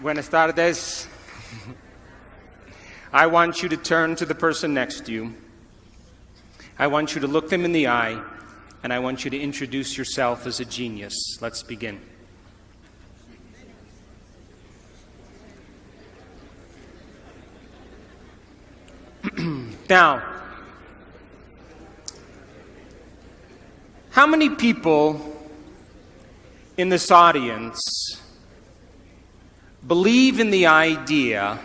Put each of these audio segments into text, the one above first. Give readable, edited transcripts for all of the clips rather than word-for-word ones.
Buenas tardes. I want you to turn to the person next to you. I want you to look them in the eye, and I want you to introduce yourself as a genius. Let's begin. Now, how many people in this audience believe in the idea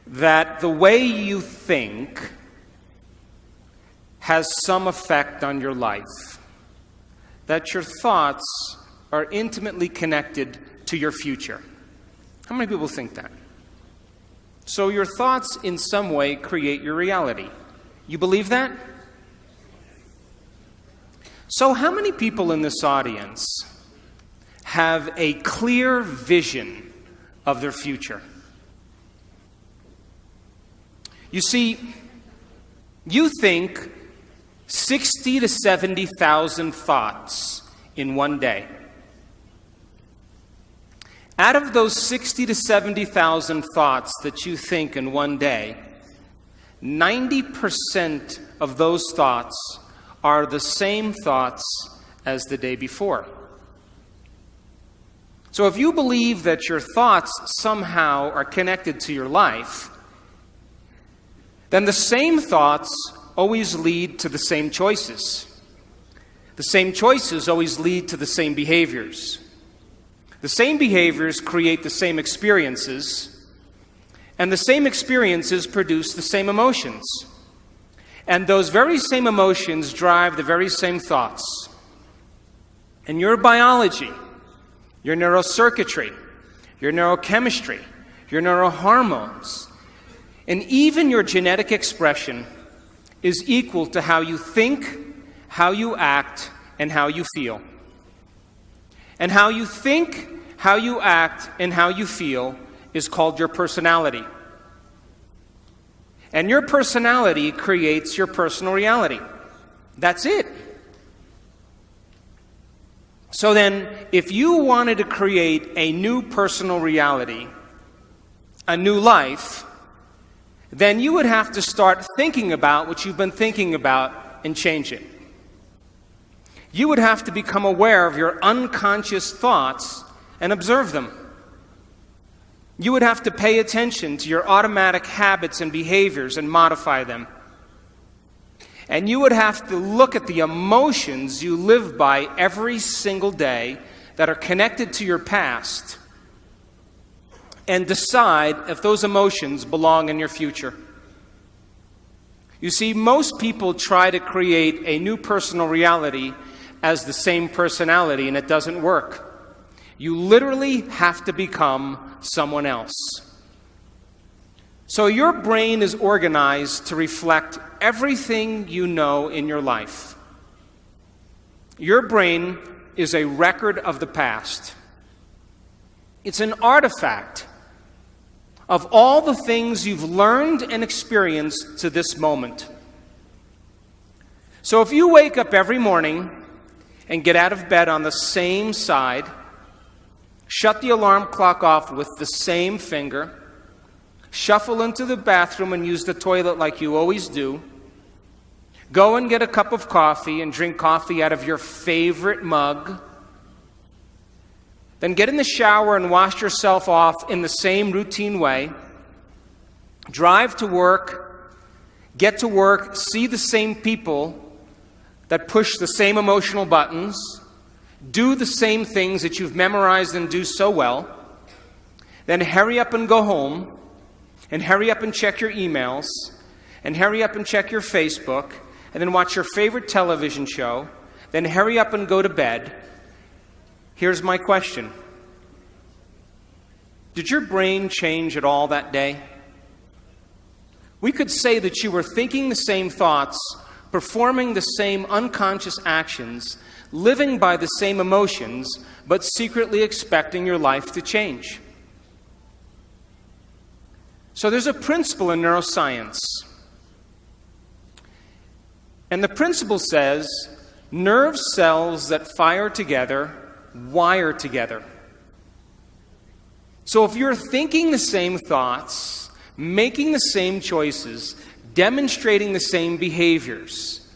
that the way you think has some effect on your life, that your thoughts are intimately connected to your future? How many people think that? So your thoughts in some way create your reality. You believe that? So how many people in this audience have a clear vision of their future? You see, you think 60 to 70,000 thoughts in one day. Out of those 60 to 70,000 thoughts that you think in one day, 90% of those thoughts are the same thoughts as the day before. So if you believe that your thoughts somehow are connected to your life, then the same thoughts always lead to the same choices. The same choices always lead to the same behaviors. The same behaviors create the same experiences, and the same experiences produce the same emotions. And those very same emotions drive the very same thoughts. And your biology, your neurocircuitry, your neurochemistry, your neurohormones, and even your genetic expression is equal to how you think, how you act, and how you feel. And how you think, how you act, and how you feel is called your personality. And your personality creates your personal reality. That's it. So then, if you wanted to create a new personal reality, a new life, then you would have to start thinking about what you've been thinking about and change it. You would have to become aware of your unconscious thoughts and observe them. You would have to pay attention to your automatic habits and behaviors and modify them. And you would have to look at the emotions you live by every single day that are connected to your past and decide if those emotions belong in your future. You see, most people try to create a new personal reality as the same personality, and it doesn't work. You literally have to become someone else. So your brain is organized to reflect everything you know in your life. Your brain is a record of the past. It's an artifact of all the things you've learned and experienced to this moment. So if you wake up every morning and get out of bed on the same side, shut the alarm clock off with the same finger, shuffle into the bathroom and use the toilet like you always do, go and get a cup of coffee and drink coffee out of your favorite mug, then get in the shower and wash yourself off in the same routine way, drive to work, get to work, see the same people that push the same emotional buttons, do the same things that you've memorized and do so well, then hurry up and go home, and hurry up and check your emails, and hurry up and check your Facebook, and then watch your favorite television show, then hurry up and go to bed. Here's my question. Did your brain change at all that day? We could say that you were thinking the same thoughts, performing the same unconscious actions, living by the same emotions, but secretly expecting your life to change. So there's a principle in neuroscience. And the principle says, nerve cells that fire together wire together. So if you're thinking the same thoughts, making the same choices, demonstrating the same behaviors,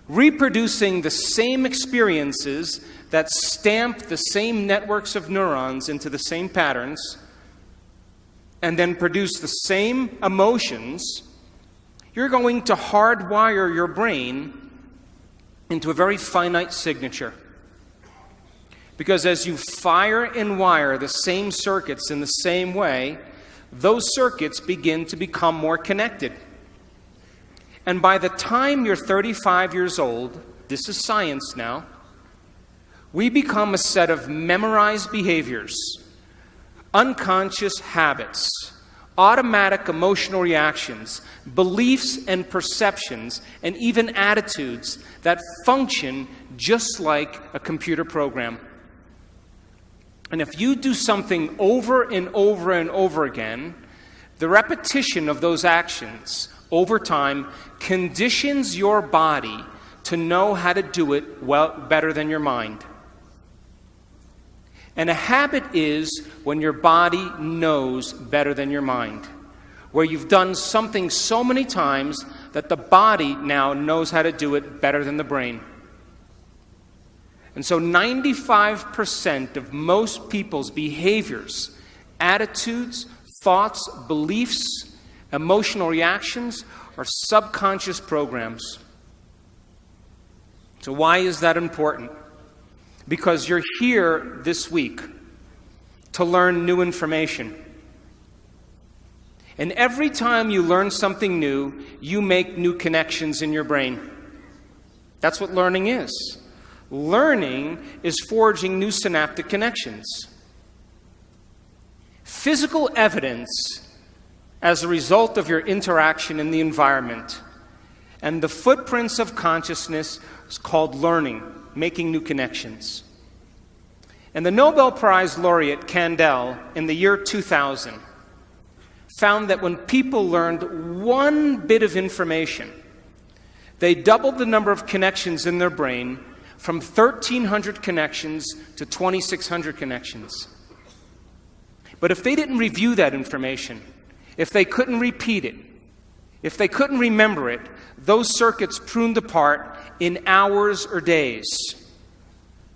reproducing the same experiences that stamp the same networks of neurons into the same patterns, and then produce the same emotions, you're going to hardwire your brain into a very finite signature. Because as you fire and wire the same circuits in the same way, those circuits begin to become more connected. And by the time you're 35 years old, this is science now, we become a set of memorized behaviors, unconscious habits, automatic emotional reactions, beliefs and perceptions, and even attitudes that function just like a computer program. And if you do something over and over and over again, the repetition of those actions over time conditions your body to know how to do it better than your mind. And a habit is when your body knows better than your mind, where you've done something so many times that the body now knows how to do it better than the brain. And so 95% of most people's behaviors, attitudes, thoughts, beliefs, emotional reactions are subconscious programs. So why is that important? Because you're here this week to learn new information. And every time you learn something new, you make new connections in your brain. That's what learning is. Learning is forging new synaptic connections. Physical evidence as a result of your interaction in the environment and the footprints of consciousness is called learning, making new connections. And the Nobel Prize laureate Kandel in the year 2000 found that when people learned one bit of information, they doubled the number of connections in their brain from 1,300 connections to 2,600 connections. But if they didn't review that information, if they couldn't repeat it, if they couldn't remember it, those circuits pruned apart in hours or days.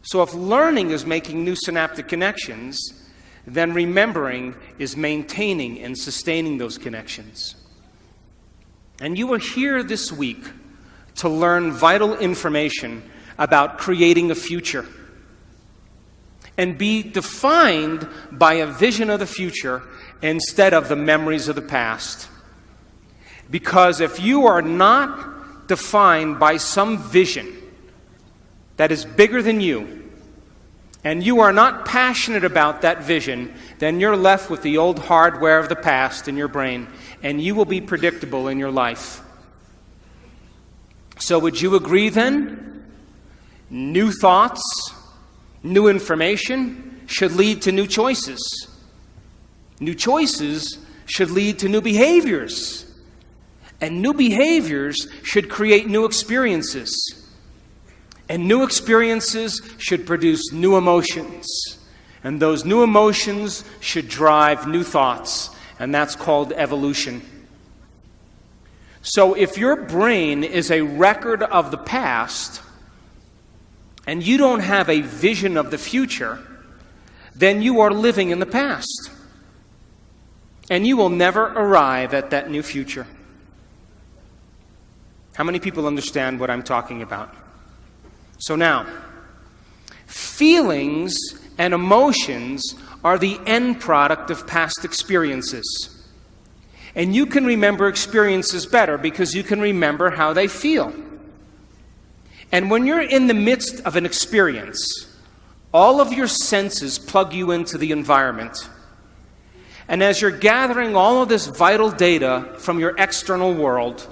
So if learning is making new synaptic connections, then remembering is maintaining and sustaining those connections. And you are here this week to learn vital information about creating a future and be defined by a vision of the future instead of the memories of the past. Because if you are not defined by some vision that is bigger than you, and you are not passionate about that vision, then you're left with the old hardware of the past in your brain, and you will be predictable in your life. So would you agree then? New thoughts, new information should lead to new choices. New choices should lead to new behaviors. And new behaviors should create new experiences. And new experiences should produce new emotions. And those new emotions should drive new thoughts. And that's called evolution. So if your brain is a record of the past, and you don't have a vision of the future, then you are living in the past. And you will never arrive at that new future. How many people understand what I'm talking about? So now, feelings and emotions are the end product of past experiences. And you can remember experiences better because you can remember how they feel. And when you're in the midst of an experience, all of your senses plug you into the environment. And as you're gathering all of this vital data from your external world,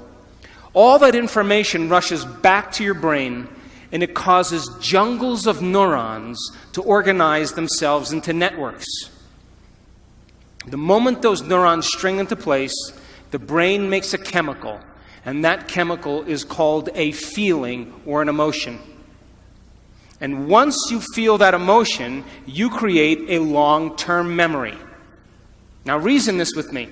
all that information rushes back to your brain, and it causes jungles of neurons to organize themselves into networks. The moment those neurons string into place, the brain makes a chemical, and that chemical is called a feeling or an emotion. And once you feel that emotion, you create a long-term memory. Now reason this with me.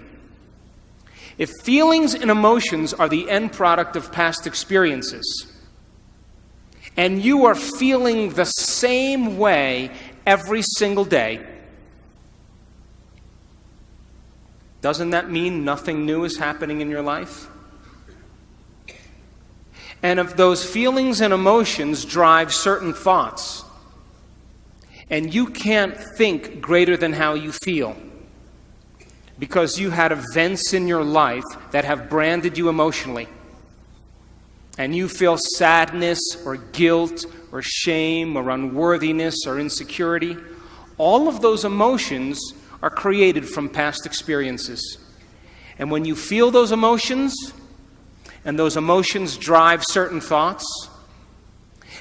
If feelings and emotions are the end product of past experiences, and you are feeling the same way every single day, doesn't that mean nothing new is happening in your life? And if those feelings and emotions drive certain thoughts, and you can't think greater than how you feel, because you had events in your life that have branded you emotionally, and you feel sadness or guilt or shame or unworthiness or insecurity, all of those emotions are created from past experiences. And when you feel those emotions, and those emotions drive certain thoughts,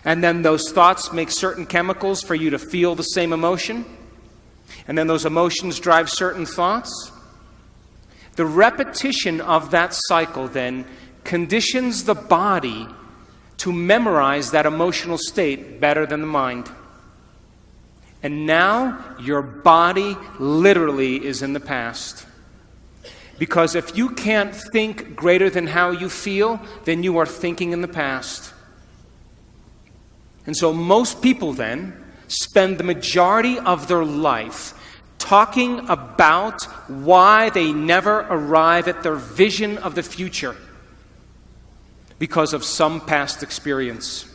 and then those thoughts make certain chemicals for you to feel the same emotion, and then those emotions drive certain thoughts, the repetition of that cycle then conditions the body to memorize that emotional state better than the mind. And now your body literally is in the past. Because if you can't think greater than how you feel, then you are thinking in the past. And so most people then spend the majority of their life talking about why they never arrive at their vision of the future because of some past experience.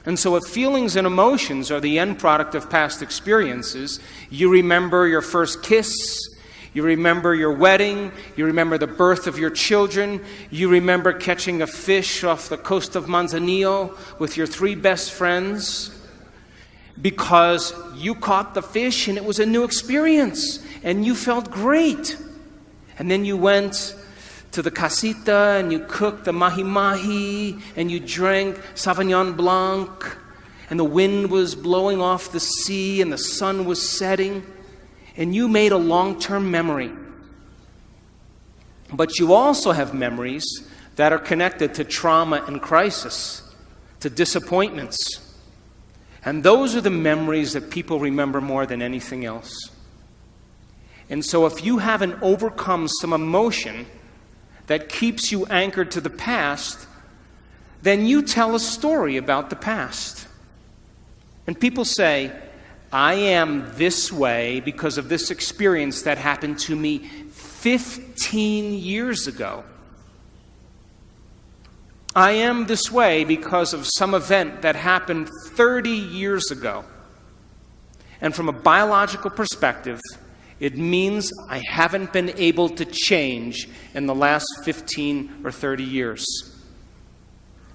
And so if feelings and emotions are the end product of past experiences, you remember your first kiss, you remember your wedding, you remember the birth of your children, you remember catching a fish off the coast of Manzanillo with your 3 best friends, because you caught the fish and it was a new experience and you felt great. And then you went to the casita and you cooked the mahi-mahi and you drank Sauvignon Blanc and the wind was blowing off the sea and the sun was setting and you made a long-term memory. But you also have memories that are connected to trauma and crisis, to disappointments. And those are the memories that people remember more than anything else. And so if you haven't overcome some emotion that keeps you anchored to the past, then you tell a story about the past. And people say, I am this way because of this experience that happened to me 15 years ago. I am this way because of some event that happened 30 years ago. And from a biological perspective, it means I haven't been able to change in the last 15 or 30 years.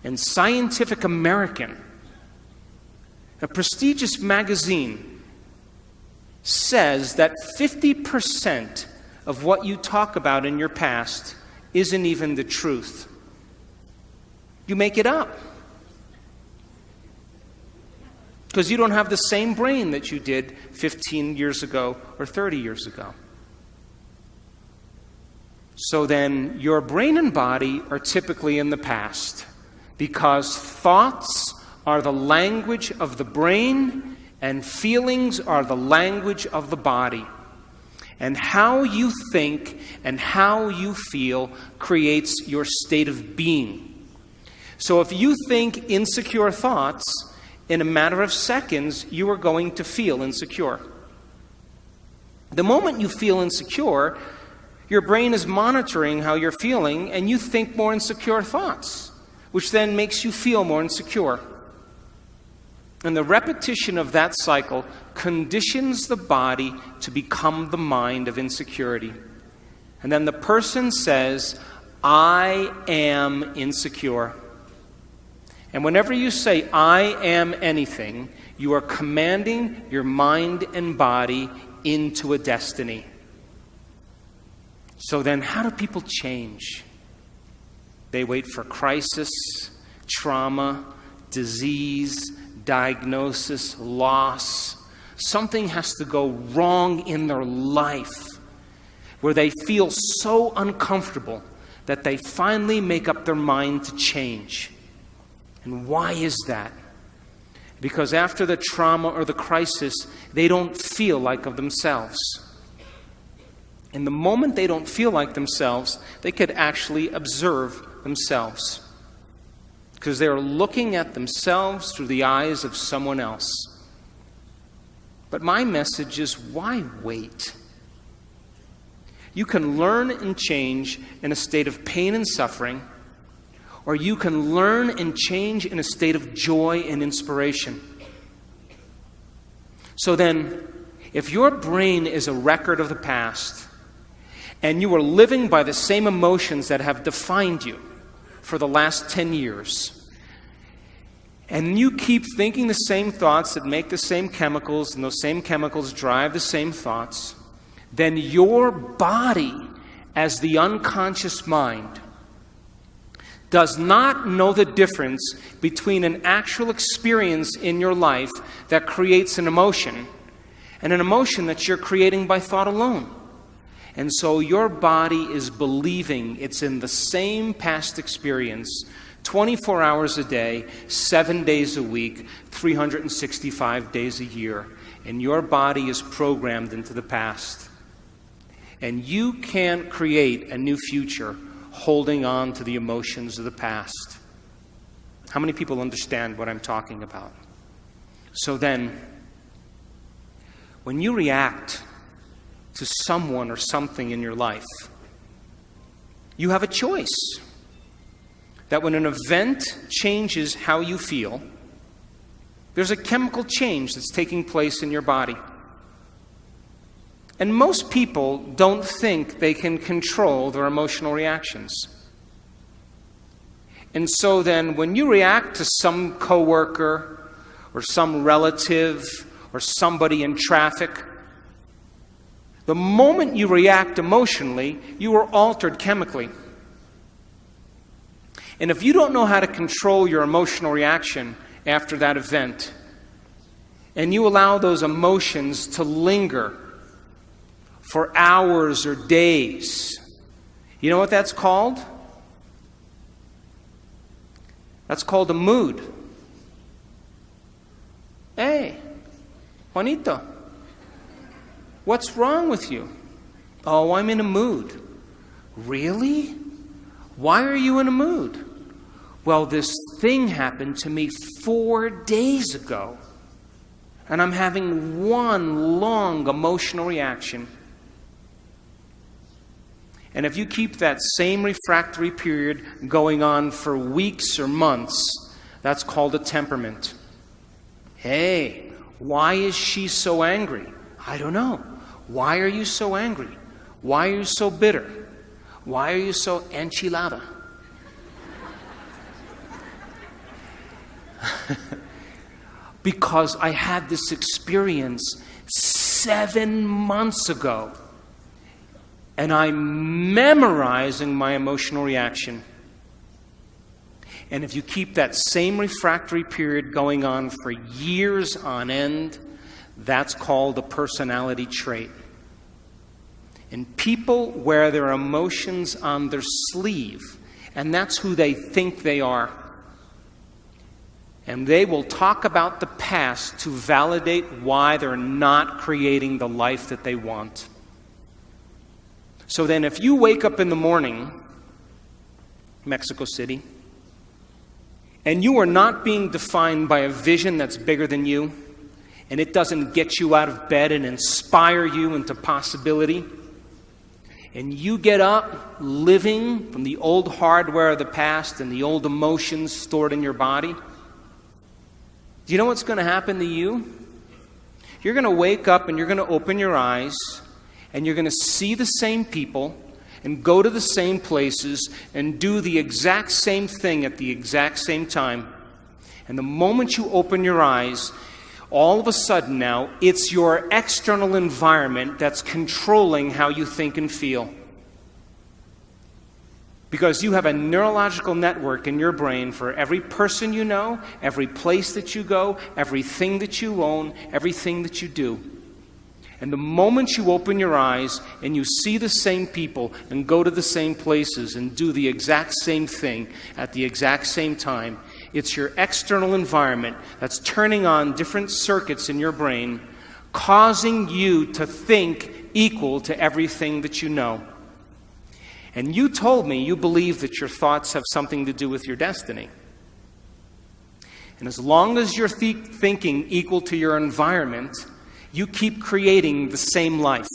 And Scientific American, a prestigious magazine, says that 50% of what you talk about in your past isn't even the truth. You make it up. Because you don't have the same brain that you did 15 years ago or 30 years ago. So then your brain and body are typically in the past because thoughts are the language of the brain and feelings are the language of the body. And how you think and how you feel creates your state of being. So if you think insecure thoughts, in a matter of seconds, you are going to feel insecure. The moment you feel insecure, your brain is monitoring how you're feeling, and you think more insecure thoughts, which then makes you feel more insecure. And the repetition of that cycle conditions the body to become the mind of insecurity. And then the person says, I am insecure. And whenever you say, I am anything, you are commanding your mind and body into a destiny. So then how do people change? They wait for crisis, trauma, disease, diagnosis, loss. Something has to go wrong in their life where they feel so uncomfortable that they finally make up their mind to change. And why is that? Because after the trauma or the crisis, they don't feel like of themselves. And the moment they don't feel like themselves, they could actually observe themselves. Because they're looking at themselves through the eyes of someone else. But my message is, why wait? You can learn and change in a state of pain and suffering, or you can learn and change in a state of joy and inspiration. So then, if your brain is a record of the past, and you are living by the same emotions that have defined you for the last 10 years, and you keep thinking the same thoughts that make the same chemicals, and those same chemicals drive the same thoughts, then your body, as the unconscious mind, does not know the difference between an actual experience in your life that creates an emotion and an emotion that you're creating by thought alone. And so your body is believing it's in the same past experience 24 hours a day, 7 days a week, 365 days a year. And your body is programmed into the past. And you can't create a new future holding on to the emotions of the past. How many people understand what I'm talking about? So then, when you react to someone or something in your life, you have a choice. That when an event changes how you feel, there's a chemical change that's taking place in your body. And most people don't think they can control their emotional reactions. And so then when you react to some coworker or some relative or somebody in traffic, the moment you react emotionally, you are altered chemically. And if you don't know how to control your emotional reaction after that event, and you allow those emotions to linger for hours or days, you know what that's called? That's called a mood. Hey, Juanito, what's wrong with you? Oh, I'm in a mood. Really? Why are you in a mood? Well, this thing happened to me 4 days ago, and I'm having one long emotional reaction. And if you keep that same refractory period going on for weeks or months, that's called a temperament. Hey, why is she so angry? I don't know. Why are you so angry? Why are you so bitter? Why are you so enchilada? Because I had this experience 7 months ago. And I'm memorizing my emotional reaction. And if you keep that same refractory period going on for years on end, that's called a personality trait. And people wear their emotions on their sleeve, and that's who they think they are. And they will talk about the past to validate why they're not creating the life that they want. So then if you wake up in the morning, Mexico City, and you are not being defined by a vision that's bigger than you, and it doesn't get you out of bed and inspire you into possibility, and you get up living from the old hardware of the past and the old emotions stored in your body, do you know what's going to happen to you? You're going to wake up and you're going to open your eyes and you're going to see the same people and go to the same places and do the exact same thing at the exact same time. And the moment you open your eyes, all of a sudden now, it's your external environment that's controlling how you think and feel. Because you have a neurological network in your brain for every person you know, every place that you go, everything that you own, everything that you do. And the moment you open your eyes and you see the same people and go to the same places and do the exact same thing at the exact same time, It's your external environment that's turning on different circuits in your brain, causing you to think equal to everything that you know. And you told me you believe that your thoughts have something to do with your destiny. And as long as you're thinking equal to your environment, you keep creating the same life.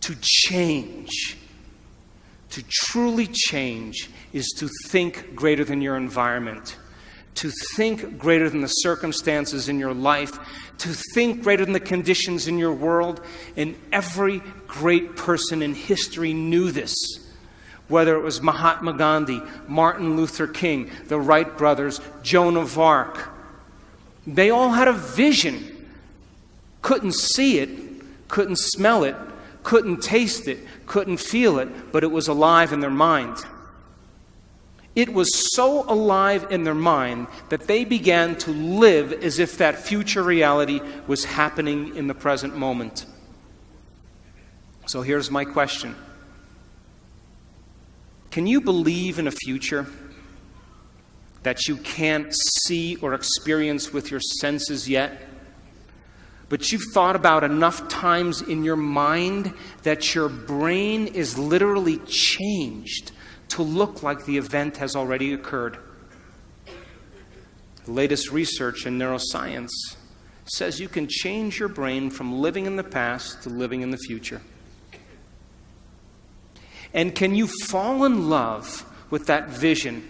To change, to truly change, is to think greater than your environment, to think greater than the circumstances in your life, to think greater than the conditions in your world. And every great person in history knew this. Whether it was Mahatma Gandhi, Martin Luther King, the Wright brothers, Joan of Arc. They all had a vision. Couldn't see it, couldn't smell it, couldn't taste it, couldn't feel it, but it was alive in their mind. It was so alive in their mind that they began to live as if that future reality was happening in the present moment. So here's my question. Can you believe in a future that you can't see or experience with your senses yet, but you've thought about enough times in your mind that your brain is literally changed to look like the event has already occurred? The latest research in neuroscience says you can change your brain from living in the past to living in the future. And can you fall in love with that vision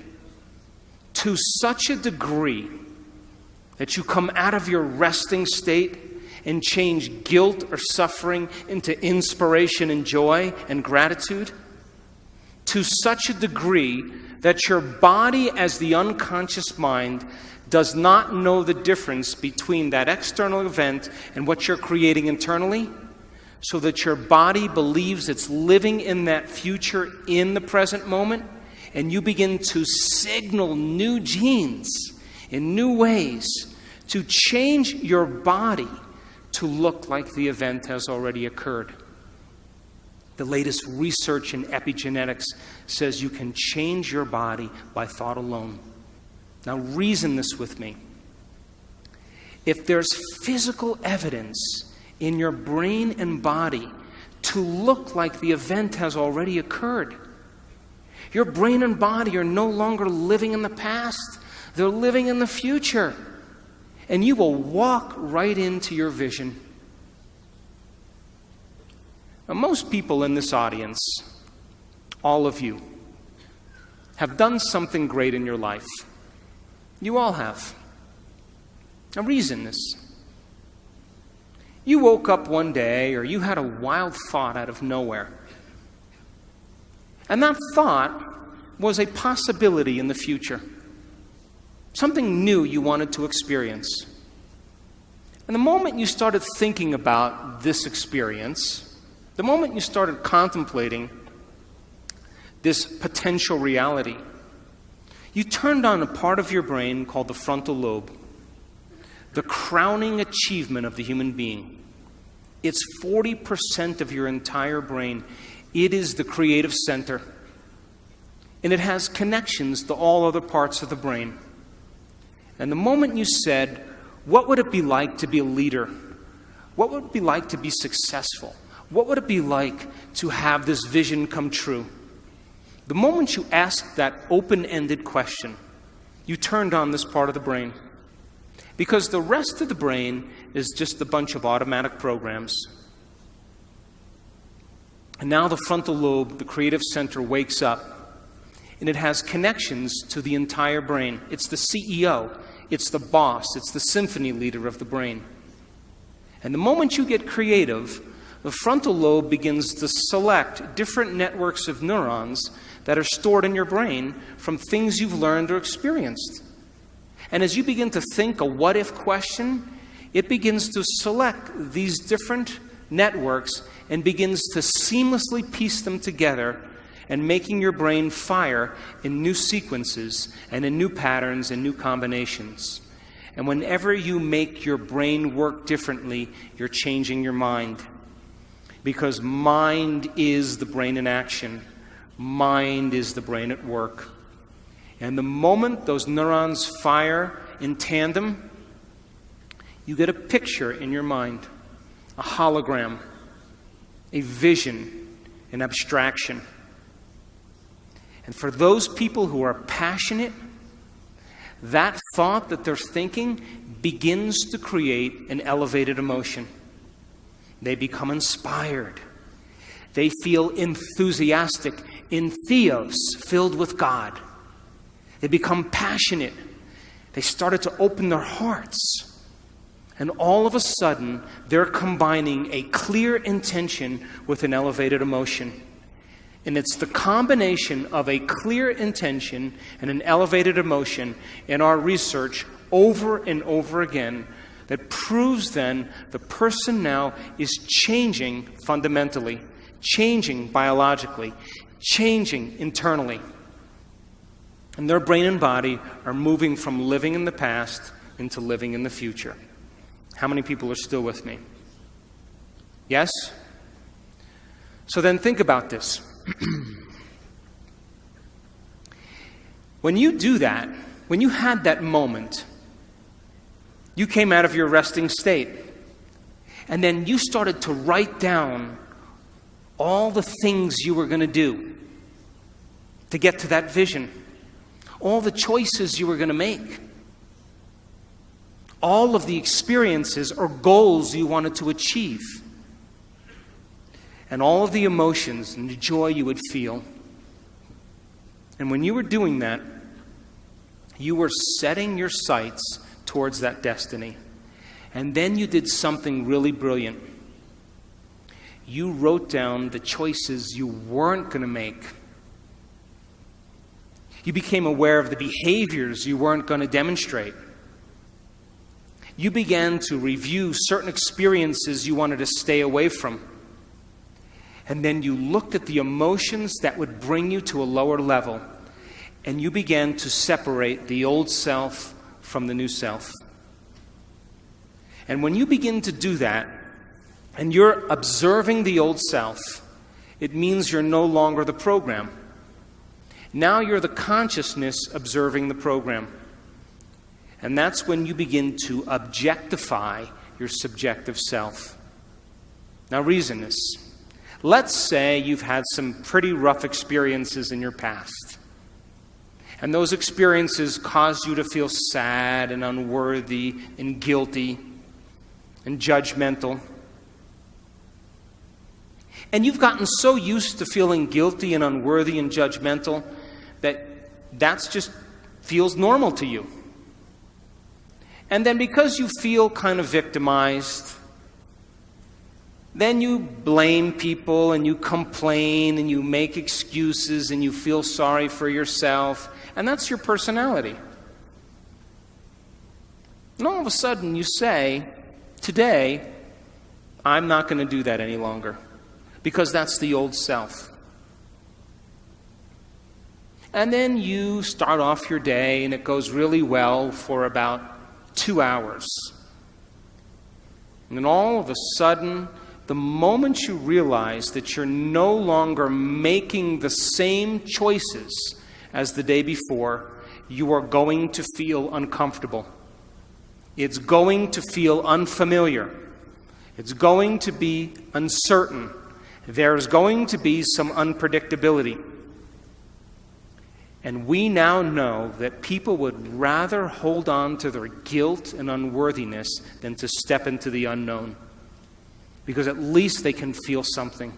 to such a degree that you come out of your resting state and change guilt or suffering into inspiration and joy and gratitude? To such a degree that your body, as the unconscious mind, does not know the difference between that external event and what you're creating internally, so that your body believes it's living in that future in the present moment, and you begin to signal new genes in new ways to change your body to look like the event has already occurred. The latest research in epigenetics says you can change your body by thought alone. Now reason this with me. If there's physical evidence in your brain and body to look like the event has already occurred, your brain and body are no longer living in the past, they're living in the future. And you will walk right into your vision. Now, most people in this audience, all of you, have done something great in your life. You all have. Now reason this. You woke up one day, or you had a wild thought out of nowhere. And that thought was a possibility in the future. Something new you wanted to experience. And the moment you started thinking about this experience, the moment you started contemplating this potential reality, you turned on a part of your brain called the frontal lobe, the crowning achievement of the human being. It's 40% of your entire brain. It is the creative center. And it has connections to all other parts of the brain. And the moment you said, what would it be like to be a leader? What would it be like to be successful? What would it be like to have this vision come true? The moment you asked that open-ended question, you turned on this part of the brain. Because the rest of the brain is just a bunch of automatic programs. And now the frontal lobe, the creative center, wakes up. And it has connections to the entire brain. It's the CEO. It's the boss. It's the symphony leader of the brain. And the moment you get creative, the frontal lobe begins to select different networks of neurons that are stored in your brain from things you've learned or experienced. And as you begin to think a what-if question, it begins to select these different networks and begins to seamlessly piece them together and making your brain fire in new sequences and in new patterns and new combinations. And whenever you make your brain work differently, you're changing your mind. Because mind is the brain in action. Mind is the brain at work. And the moment those neurons fire in tandem, you get a picture in your mind, a hologram, a vision, an abstraction. And for those people who are passionate, that thought that they're thinking begins to create an elevated emotion. They become inspired. They feel enthusiastic, entheos, filled with God. They become passionate. They started to open their hearts. And all of a sudden, they're combining a clear intention with an elevated emotion. And it's the combination of a clear intention and an elevated emotion in our research over and over again that proves then the person now is changing fundamentally, changing biologically, changing internally. And their brain and body are moving from living in the past into living in the future. How many people are still with me? Yes? So then think about this. When you do that, when you had that moment, you came out of your resting state, and then you started to write down all the things you were going to do to get to that vision, all the choices you were going to make, all of the experiences or goals you wanted to achieve, and all of the emotions and the joy you would feel. And when you were doing that, you were setting your sights towards that destiny. And then you did something really brilliant. You wrote down the choices you weren't going to make. You became aware of the behaviors you weren't going to demonstrate. You began to review certain experiences you wanted to stay away from. And then you looked at the emotions that would bring you to a lower level. And you began to separate the old self from the new self. And when you begin to do that, and you're observing the old self, it means you're no longer the program. Now you're the consciousness observing the program. And that's when you begin to objectify your subjective self. Now reason this. Let's say you've had some pretty rough experiences in your past. And those experiences caused you to feel sad and unworthy and guilty and judgmental. And you've gotten so used to feeling guilty and unworthy and judgmental that that's just feels normal to you. And then because you feel kind of victimized, then you blame people and you complain and you make excuses and you feel sorry for yourself. And that's your personality. And all of a sudden you say, today, I'm not going to do that any longer. Because that's the old self. And then you start off your day and it goes really well for about 2 hours. And then all of a sudden, the moment you realize that you're no longer making the same choices as the day before, you are going to feel uncomfortable. It's going to feel unfamiliar. It's going to be uncertain. There's going to be some unpredictability. And we now know that people would rather hold on to their guilt and unworthiness than to step into the unknown. Because at least they can feel something.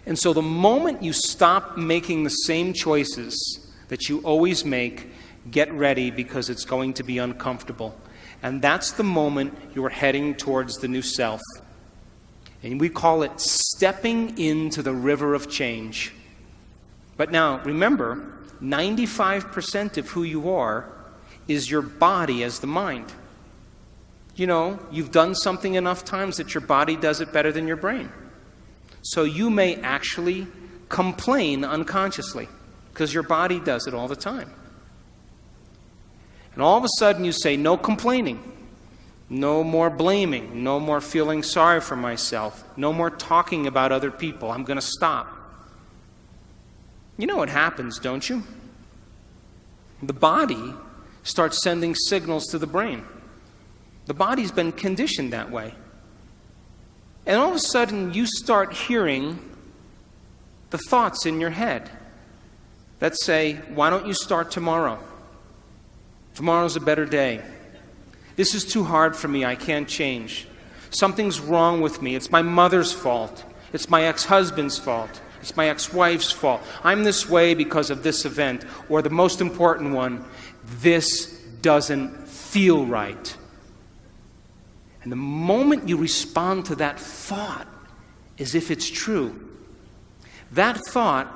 And so the moment you stop making the same choices that you always make, get ready because it's going to be uncomfortable. And that's the moment you're heading towards the new self. And we call it stepping into the river of change. But now, remember, 95% of who you are is your body as the mind. You know, you've done something enough times that your body does it better than your brain. So you may actually complain unconsciously because your body does it all the time. And all of a sudden you say, no complaining, no more blaming, no more feeling sorry for myself, no more talking about other people. I'm going to stop. You know what happens, don't you? the body starts sending signals to the brain. The body's been conditioned that way. And all of a sudden, you start hearing the thoughts in your head that say, why don't you start tomorrow? Tomorrow's a better day. This is too hard for me. I can't change. Something's wrong with me. It's my mother's fault. It's my ex-husband's fault. It's my ex-wife's fault. I'm this way because of this event. Or the most important one, this doesn't feel right. And the moment you respond to that thought as if it's true, that thought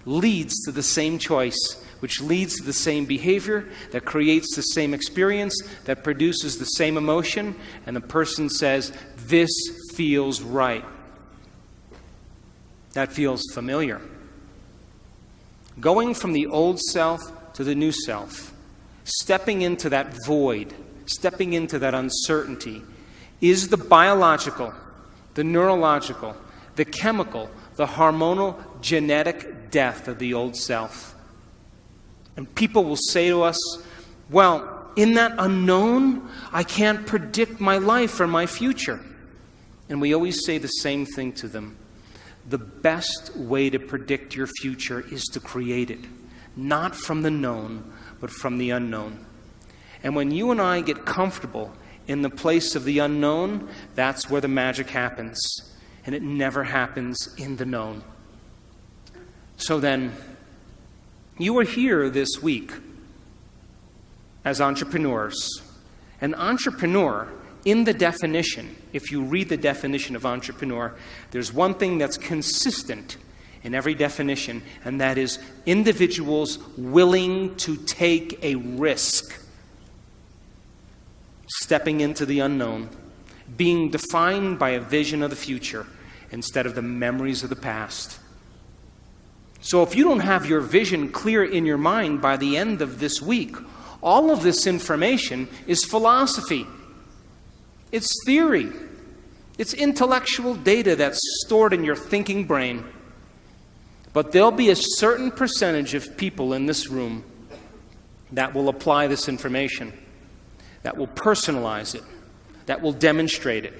leads to the same choice, which leads to the same behavior, that creates the same experience, that produces the same emotion, and the person says, this feels right. That feels familiar. Going from the old self to the new self, stepping into that void, stepping into that uncertainty, is the biological, the neurological, the chemical, the hormonal, genetic death of the old self. And people will say to us, well, in that unknown, I can't predict my life or my future. And we always say the same thing to them. The best way to predict your future is to create it, not from the known, but from the unknown. And when you and I get comfortable in the place of the unknown, that's where the magic happens. And it never happens in the known. So then, you are here this week as entrepreneurs. An entrepreneur, in the definition, if you read the definition of entrepreneur, there's one thing that's consistent in every definition, and that is individuals willing to take a risk. Stepping into the unknown, being defined by a vision of the future instead of the memories of the past. So if you don't have your vision clear in your mind by the end of this week, all of this information is philosophy. It's theory. It's intellectual data that's stored in your thinking brain. But there'll be a certain percentage of people in this room that will apply this information, that will personalize it, that will demonstrate it.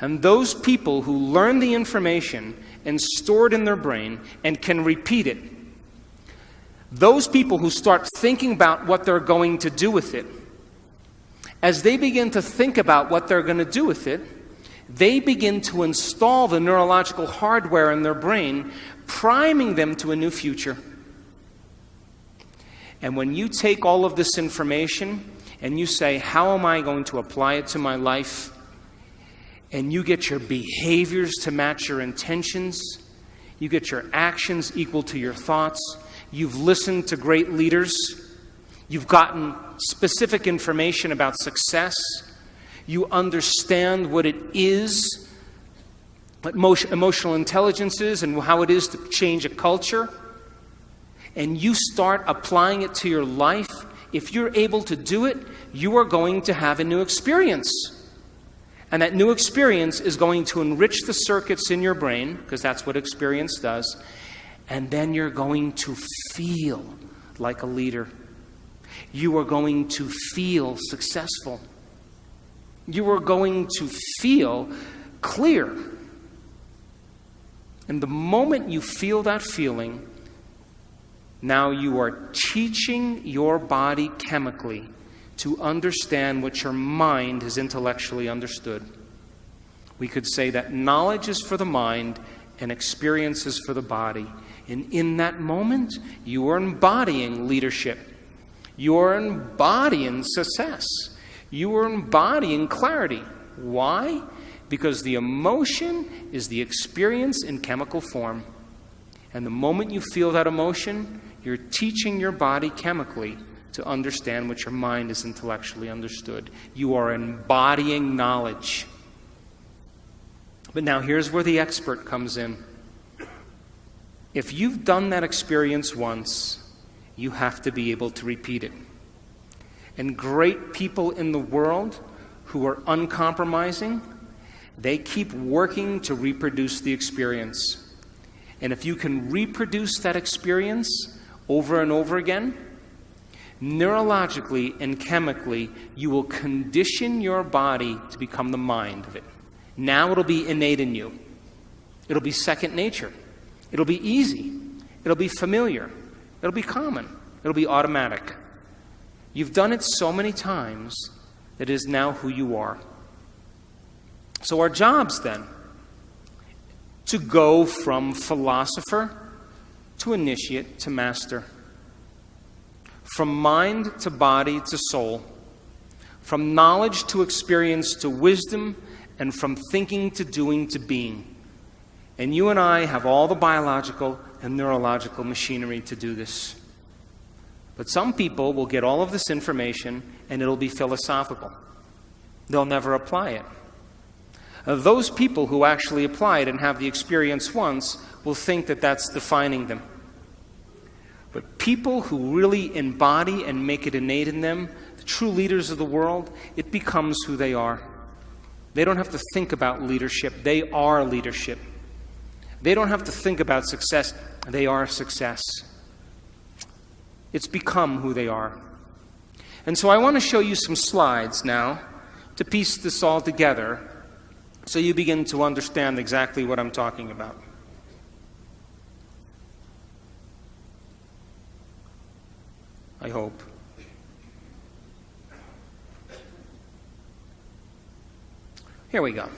And those people who learn the information and store it in their brain and can repeat it, those people who start thinking about what they're going to do with it, as they begin to think about what they're going to do with it, they begin to install the neurological hardware in their brain, priming them to a new future. And when you take all of this information and you say, how am I going to apply it to my life? And you get your behaviors to match your intentions. You get your actions equal to your thoughts. You've listened to great leaders. You've gotten specific information about success. You understand what it is, what emotional intelligence is, and how it is to change a culture. And you start applying it to your life. If you're able to do it, you are going to have a new experience. And that new experience is going to enrich the circuits in your brain, because that's what experience does. And then you're going to feel like a leader. You are going to feel successful. You are going to feel clear. And the moment you feel that feeling, now you are teaching your body chemically to understand what your mind has intellectually understood. We could say that knowledge is for the mind and experience is for the body. And in that moment, you are embodying leadership. You are embodying success. You are embodying clarity. Why? Because the emotion is the experience in chemical form. And the moment you feel that emotion, you're teaching your body chemically to understand what your mind has intellectually understood. You are embodying knowledge. But now here's where the expert comes in. If you've done that experience once, you have to be able to repeat it. And great people in the world who are uncompromising, they keep working to reproduce the experience. And if you can reproduce that experience over and over again, neurologically and chemically, you will condition your body to become the mind of it. Now it'll be innate in you. It'll be second nature. It'll be easy. It'll be familiar. It'll be common. It'll be automatic. You've done it so many times that it is now who you are. So our jobs then, to go from philosopher to initiate to master. From mind to body to soul. From knowledge to experience to wisdom, and from thinking to doing to being. And you and I have all the biological and neurological machinery to do this. But some people will get all of this information and it'll be philosophical. They'll never apply it. Those people who actually apply it and have the experience once will think that that's defining them. But people who really embody and make it innate in them, the true leaders of the world, it becomes who they are. They don't have to think about leadership. They are leadership. They don't have to think about success. They are success. It's become who they are. And so I want to show you some slides now to piece this all together so you begin to understand exactly what I'm talking about. I hope. Here we go.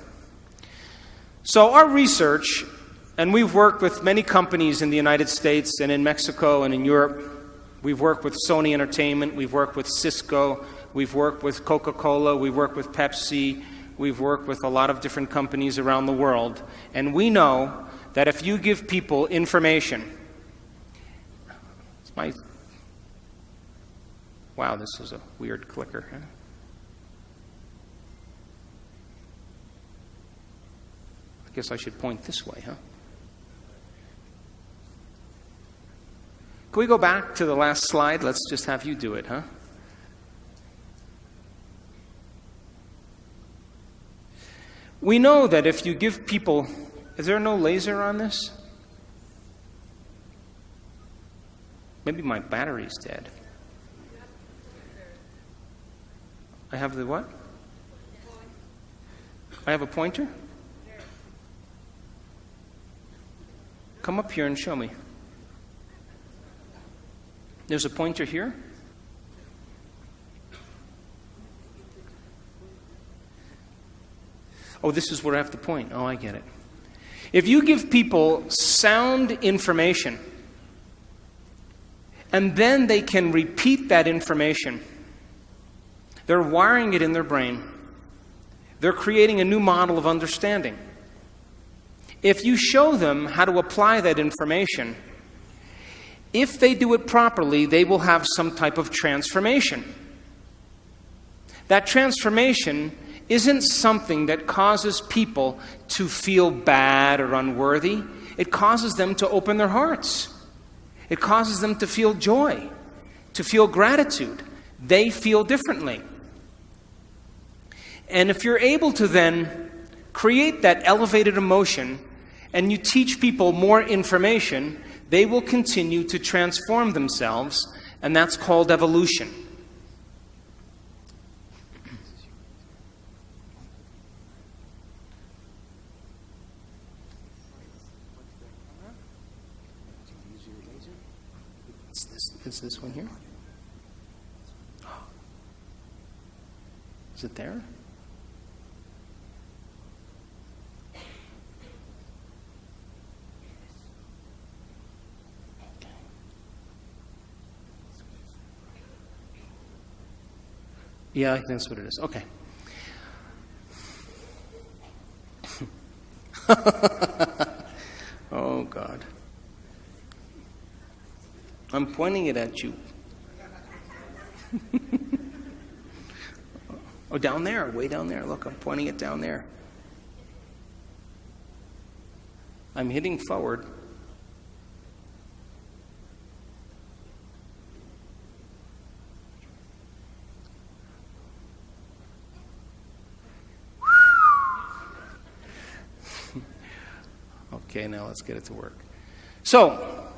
So our research, and we've worked with many companies in the United States and in Mexico and in Europe. We've worked with Sony Entertainment, we've worked with Cisco, we've worked with Coca-Cola, we've worked with Pepsi, we've worked with a lot of different companies around the world. And we know that if you give people information, wow, this is a weird clicker. Huh? I guess I should point this way, huh? Can we go back to the last slide? Let's just have you do it, huh? We know that if you give people... Is there no laser on this? Maybe my battery's dead. I have the what? I have a pointer? Come up here and show me. There's a pointer here. Oh, this is where I have to point. Oh, I get it. If you give people sound information, and then they can repeat that information, they're wiring it in their brain. They're creating a new model of understanding. If you show them how to apply that information, if they do it properly, they will have some type of transformation. That transformation isn't something that causes people to feel bad or unworthy. It causes them to open their hearts. It causes them to feel joy, to feel gratitude. They feel differently. And if you're able to then create that elevated emotion and you teach people more information, they will continue to transform themselves, and that's called evolution. Is this one here? Is it there? Yeah, I think that's what it is. Okay. Oh, God. I'm pointing it at you. Oh, down there, way down there. Look, I'm pointing it down there. I'm hitting forward. Okay, now let's get it to work. So,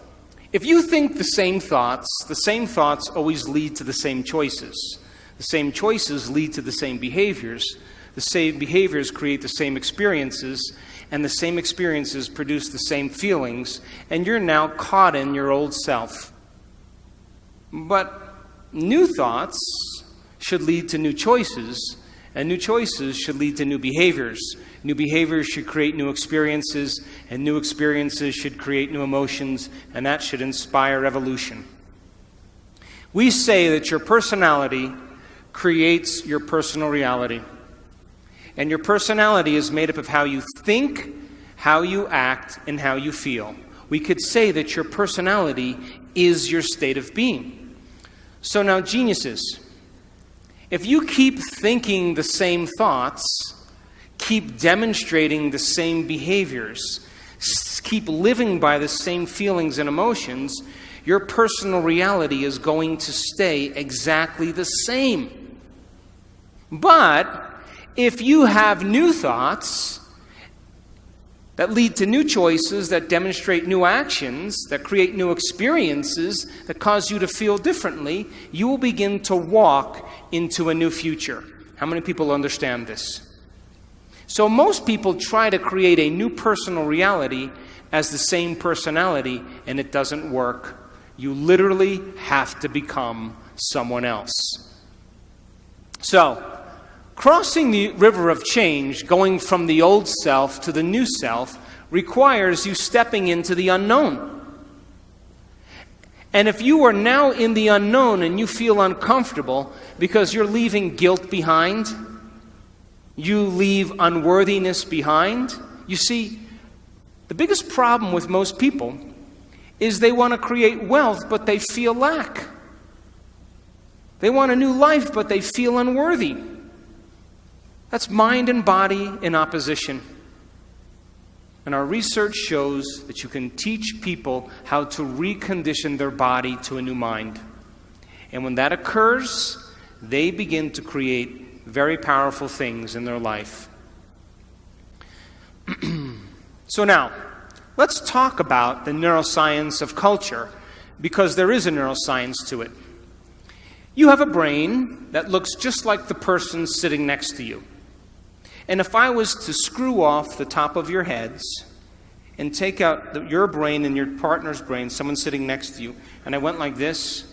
If you think the same thoughts always lead to the same choices. The same choices lead to the same behaviors. The same behaviors create the same experiences, and the same experiences produce the same feelings, and you're now caught in your old self. But new thoughts should lead to new choices, and new choices should lead to new behaviors. New behaviors should create new experiences, and new experiences should create new emotions, and that should inspire evolution. We say that your personality creates your personal reality. And your personality is made up of how you think, how you act, and how you feel. We could say that your personality is your state of being. So now, geniuses, if you keep thinking the same thoughts, keep demonstrating the same behaviors, keep living by the same feelings and emotions, your personal reality is going to stay exactly the same. But if you have new thoughts that lead to new choices, that demonstrate new actions, that create new experiences, that cause you to feel differently, you will begin to walk into a new future. How many people understand this? So most people try to create a new personal reality as the same personality, and it doesn't work. You literally have to become someone else. So, crossing the river of change, going from the old self to the new self, requires you stepping into the unknown. And if you are now in the unknown and you feel uncomfortable because you're leaving guilt behind, you leave unworthiness behind. You see, the biggest problem with most people is they want to create wealth, but they feel lack. They want a new life, but they feel unworthy. That's mind and body in opposition. And our research shows that you can teach people how to recondition their body to a new mind. And when that occurs, they begin to create very powerful things in their life. So now, let's talk about the neuroscience of culture, because there is a neuroscience to it. You have a brain that looks just like the person sitting next to you. And if I was to screw off the top of your heads and take out your brain and your partner's brain, someone sitting next to you, and I went like this,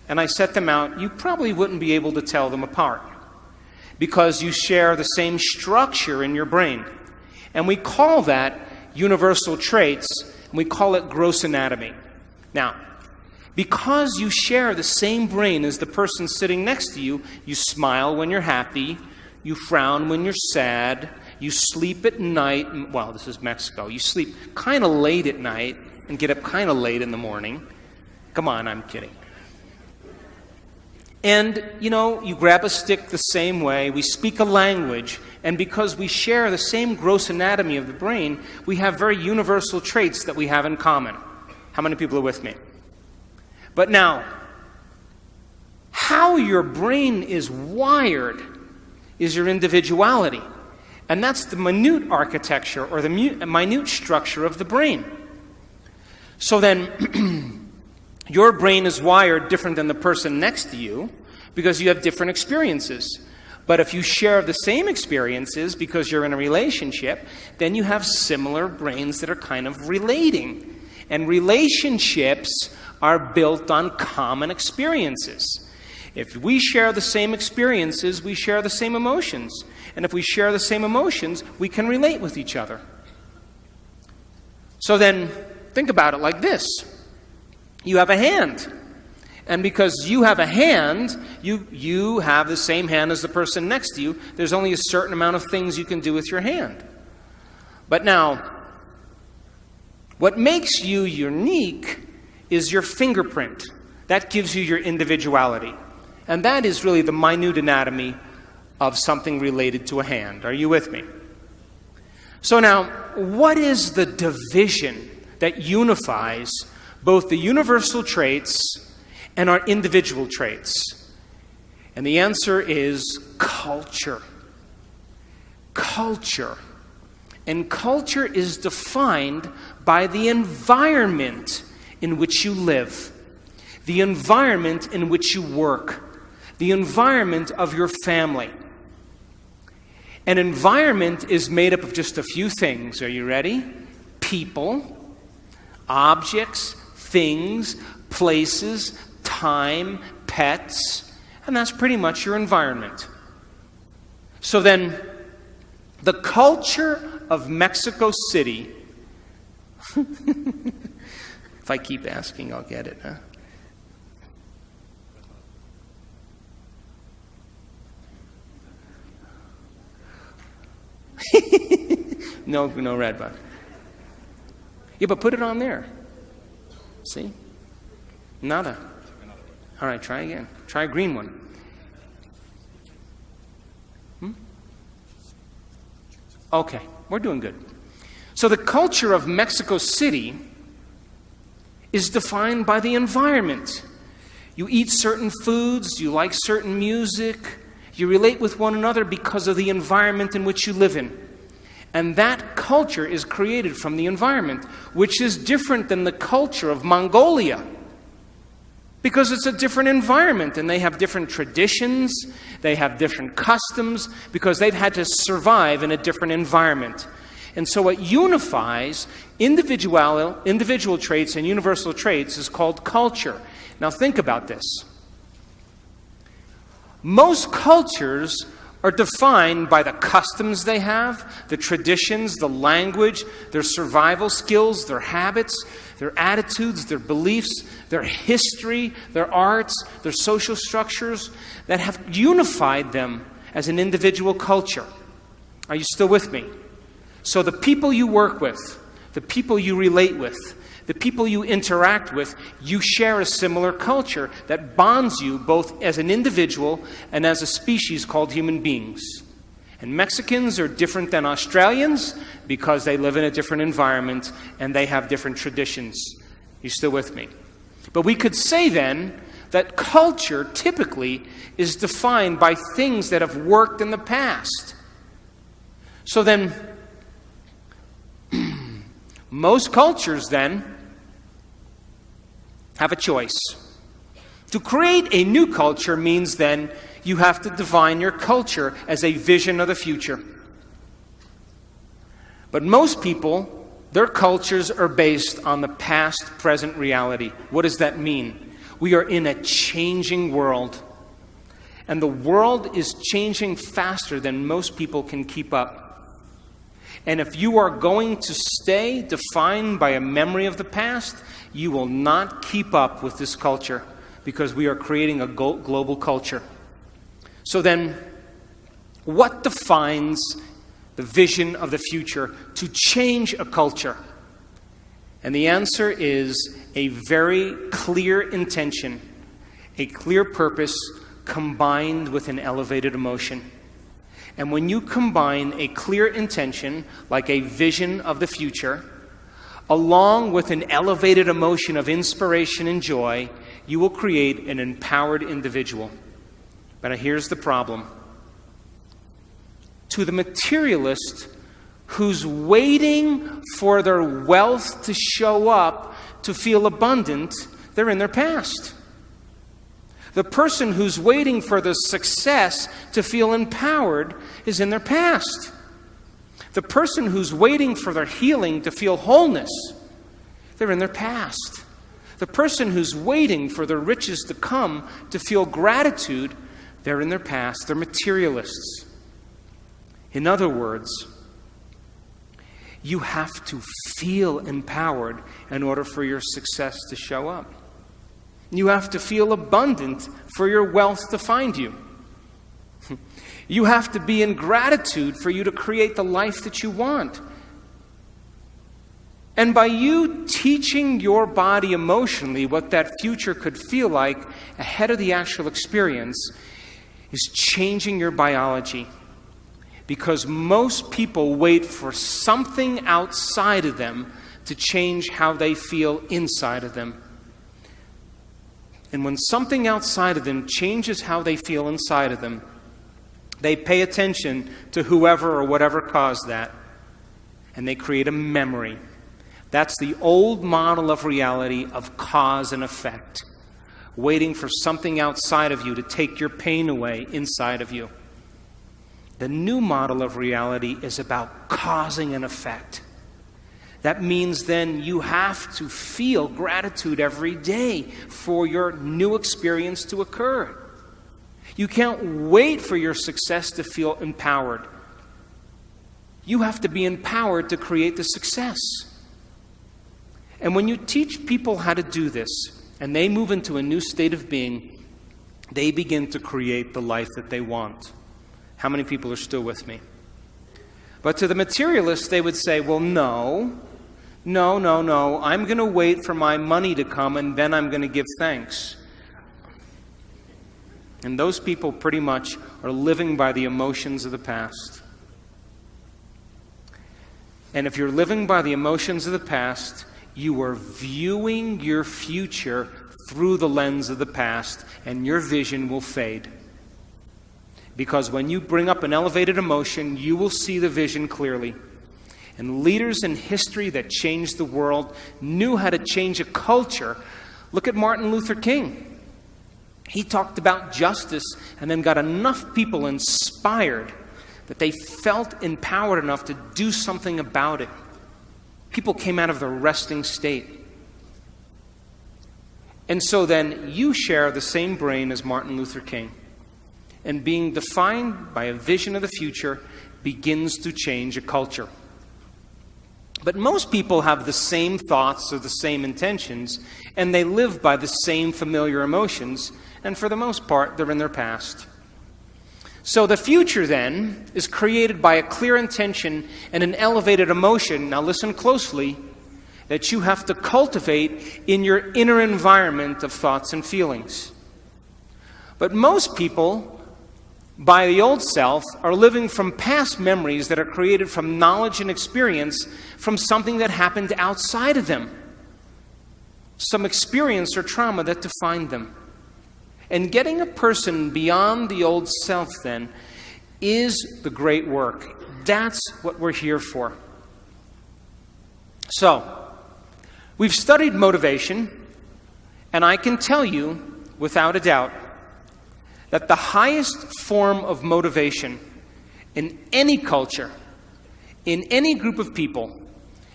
and I set them out, you probably wouldn't be able to tell them apart, because you share the same structure in your brain. And we call that universal traits, and we call it gross anatomy. Now, because you share the same brain as the person sitting next to you, you smile when you're happy, you frown when you're sad, you sleep at night, well, this is Mexico, you sleep kind of late at night and get up kind of late in the morning. Come on, I'm kidding. And, you grab a stick the same way, we speak a language, and because we share the same gross anatomy of the brain, we have very universal traits that we have in common. How many people are with me? But now, how your brain is wired is your individuality. And that's the minute architecture or the minute structure of the brain. So then, your brain is wired different than the person next to you because you have different experiences. But if you share the same experiences because you're in a relationship, then you have similar brains that are kind of relating. And relationships are built on common experiences. If we share the same experiences, we share the same emotions. And if we share the same emotions, we can relate with each other. So then, think about it like this. You have a hand. And because you have a hand, you have the same hand as the person next to you. There's only a certain amount of things you can do with your hand. But now, what makes you unique is your fingerprint. That gives you your individuality. And that is really the minute anatomy of something related to a hand. Are you with me? So now, what is the division that unifies both the universal traits and our individual traits? And the answer is culture. Culture. And culture is defined by the environment in which you live, the environment in which you work, the environment of your family. An environment is made up of just a few things. Are you ready? People, objects, things, places, time, pets, and that's pretty much your environment. So then, the culture of Mexico City, if I keep asking, I'll get it, huh? No red button. Yeah, but put it on there. See? Nada. All right, try again. Try a green one. Okay, we're doing good. So the culture of Mexico City is defined by the environment. You eat certain foods, you like certain music, you relate with one another because of the environment in which you live in. And that culture is created from the environment, which is different than the culture of Mongolia. Because it's a different environment, and they have different traditions, they have different customs, because they've had to survive in a different environment. And so what unifies individual traits and universal traits is called culture. Now think about this. Most cultures are defined by the customs they have, the traditions, the language, their survival skills, their habits, their attitudes, their beliefs, their history, their arts, their social structures that have unified them as an individual culture. Are you still with me? So the people you work with, the people you relate with, the people you interact with, you share a similar culture that bonds you both as an individual and as a species called human beings. And Mexicans are different than Australians because they live in a different environment and they have different traditions. You still with me? But we could say then that culture typically is defined by things that have worked in the past. So then, most cultures then have a choice. To create a new culture means then you have to define your culture as a vision of the future. But most people, their cultures are based on the past-present reality. What does that mean? We are in a changing world. And the world is changing faster than most people can keep up. And if you are going to stay defined by a memory of the past, you will not keep up with this culture because we are creating a global culture. So then, what defines the vision of the future to change a culture? And the answer is a very clear intention, a clear purpose combined with an elevated emotion. And when you combine a clear intention, like a vision of the future, along with an elevated emotion of inspiration and joy, you will create an empowered individual. But here's the problem. To the materialist who's waiting for their wealth to show up to feel abundant, they're in their past. The person who's waiting for the success to feel empowered is in their past. The person who's waiting for their healing to feel wholeness, they're in their past. The person who's waiting for the riches to come to feel gratitude, they're in their past. They're materialists. In other words, you have to feel empowered in order for your success to show up. You have to feel abundant for your wealth to find you. You have to be in gratitude for you to create the life that you want. And by you teaching your body emotionally what that future could feel like ahead of the actual experience is changing your biology. Because most people wait for something outside of them to change how they feel inside of them. And when something outside of them changes how they feel inside of them, they pay attention to whoever or whatever caused that, and they create a memory. That's the old model of reality of cause and effect, waiting for something outside of you to take your pain away inside of you. The new model of reality is about causing an effect. That means then you have to feel gratitude every day for your new experience to occur. You can't wait for your success to feel empowered. You have to be empowered to create the success. And when you teach people how to do this, and they move into a new state of being, they begin to create the life that they want. How many people are still with me? But to the materialists, they would say, well, no. I'm going to wait for my money to come, and then I'm going to give thanks. And those people pretty much are living by the emotions of the past. And if you're living by the emotions of the past, you are viewing your future through the lens of the past, and your vision will fade. Because when you bring up an elevated emotion, you will see the vision clearly. And leaders in history that changed the world knew how to change a culture. Look at Martin Luther King. He talked about justice and then got enough people inspired that they felt empowered enough to do something about it. People came out of the resting state. And so then you share the same brain as Martin Luther King. And being defined by a vision of the future begins to change a culture. But most people have the same thoughts or the same intentions, and they live by the same familiar emotions, and for the most part, they're in their past. So the future then is created by a clear intention and an elevated emotion, now listen closely, that you have to cultivate in your inner environment of thoughts and feelings. But most people, by the old self, are living from past memories that are created from knowledge and experience from something that happened outside of them. Some experience or trauma that defined them. And getting a person beyond the old self, then, is the great work. That's what we're here for. So, we've studied motivation, and I can tell you, without a doubt, that the highest form of motivation in any culture, in any group of people,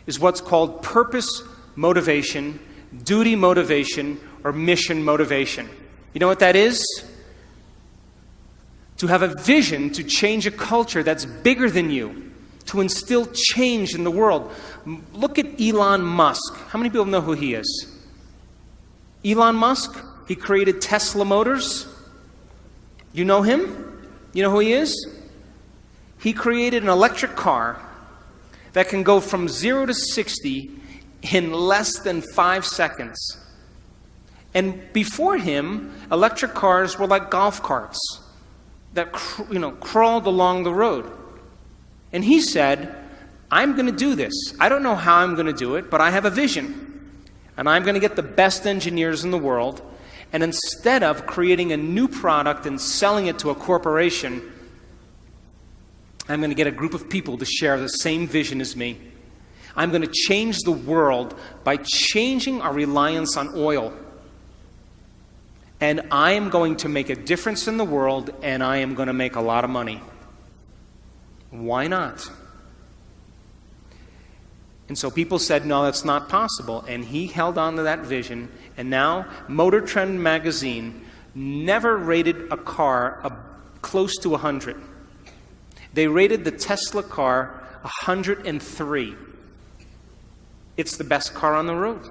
is what's called purpose motivation, duty motivation, or mission motivation. You know what that is? To have a vision to change a culture that's bigger than you, to instill change in the world. Look at Elon Musk. How many people know who he is? Elon Musk, he created Tesla Motors. You know him? You know who he is? He created an electric car that can go from 0 to 60 in less than 5 seconds. And before him, electric cars were like golf carts that crawled along the road. And he said, I'm going to do this. I don't know how I'm going to do it, but I have a vision. And I'm going to get the best engineers in the world. And instead of creating a new product and selling it to a corporation, I'm going to get a group of people to share the same vision as me. I'm going to change the world by changing our reliance on oil. And I am going to make a difference in the world, and I am going to make a lot of money. Why not? And so people said, no, that's not possible. And he held on to that vision. And now Motor Trend magazine never rated a car close to 100. They rated the Tesla car 103. It's the best car on the road.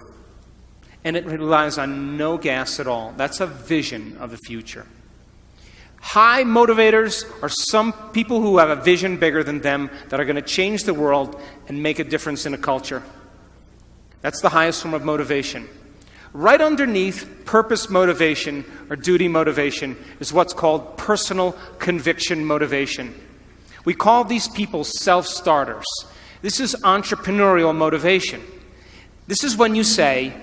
And it relies on no gas at all. That's a vision of the future. High motivators are some people who have a vision bigger than them that are going to change the world and make a difference in a culture. That's the highest form of motivation. Right underneath purpose motivation or duty motivation is what's called personal conviction motivation. We call these people self-starters. This is entrepreneurial motivation. This is when you say,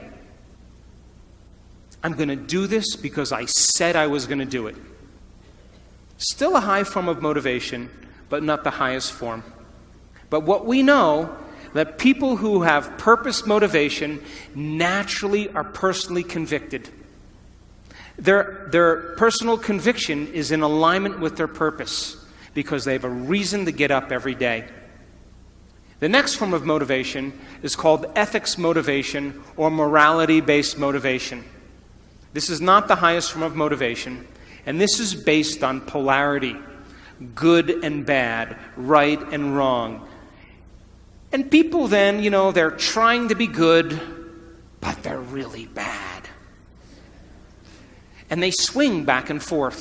I'm going to do this because I said I was going to do it. Still a high form of motivation, but not the highest form. But what we know that people who have purpose motivation naturally are personally convicted. Their personal conviction is in alignment with their purpose because they have a reason to get up every day. The next form of motivation is called ethics motivation or morality-based motivation. This is not the highest form of motivation, and this is based on polarity, good and bad, right and wrong. And people then, they're trying to be good, but they're really bad. And they swing back and forth.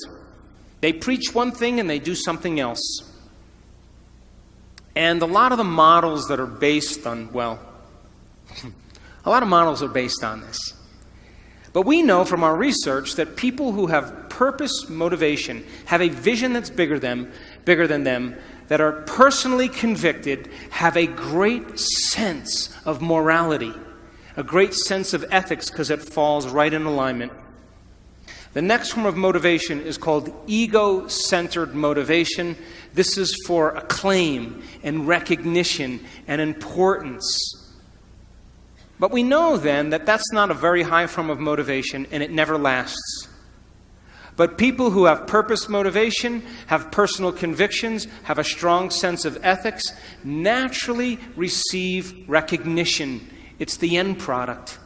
They preach one thing and they do something else. And a lot of the models that are based on, a lot of models are based on this. But we know from our research that people who have purpose motivation, have a vision that's bigger than them, that are personally convicted, have a great sense of morality, a great sense of ethics because it falls right in alignment. The next form of motivation is called ego-centered motivation. This is for acclaim and recognition and importance. But we know then that that's not a very high form of motivation and it never lasts. But people who have purpose motivation, have personal convictions, have a strong sense of ethics, naturally receive recognition. It's the end product.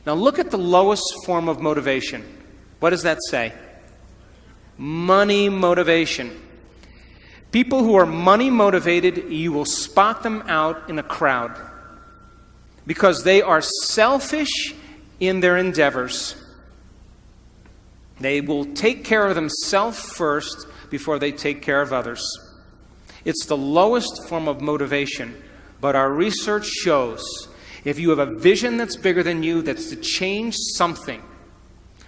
Now look at the lowest form of motivation. What does that say? Money motivation. People who are money motivated, you will spot them out in a crowd because they are selfish in their endeavors. They will take care of themselves first before they take care of others. It's the lowest form of motivation, but our research shows if you have a vision that's bigger than you, that's to change something,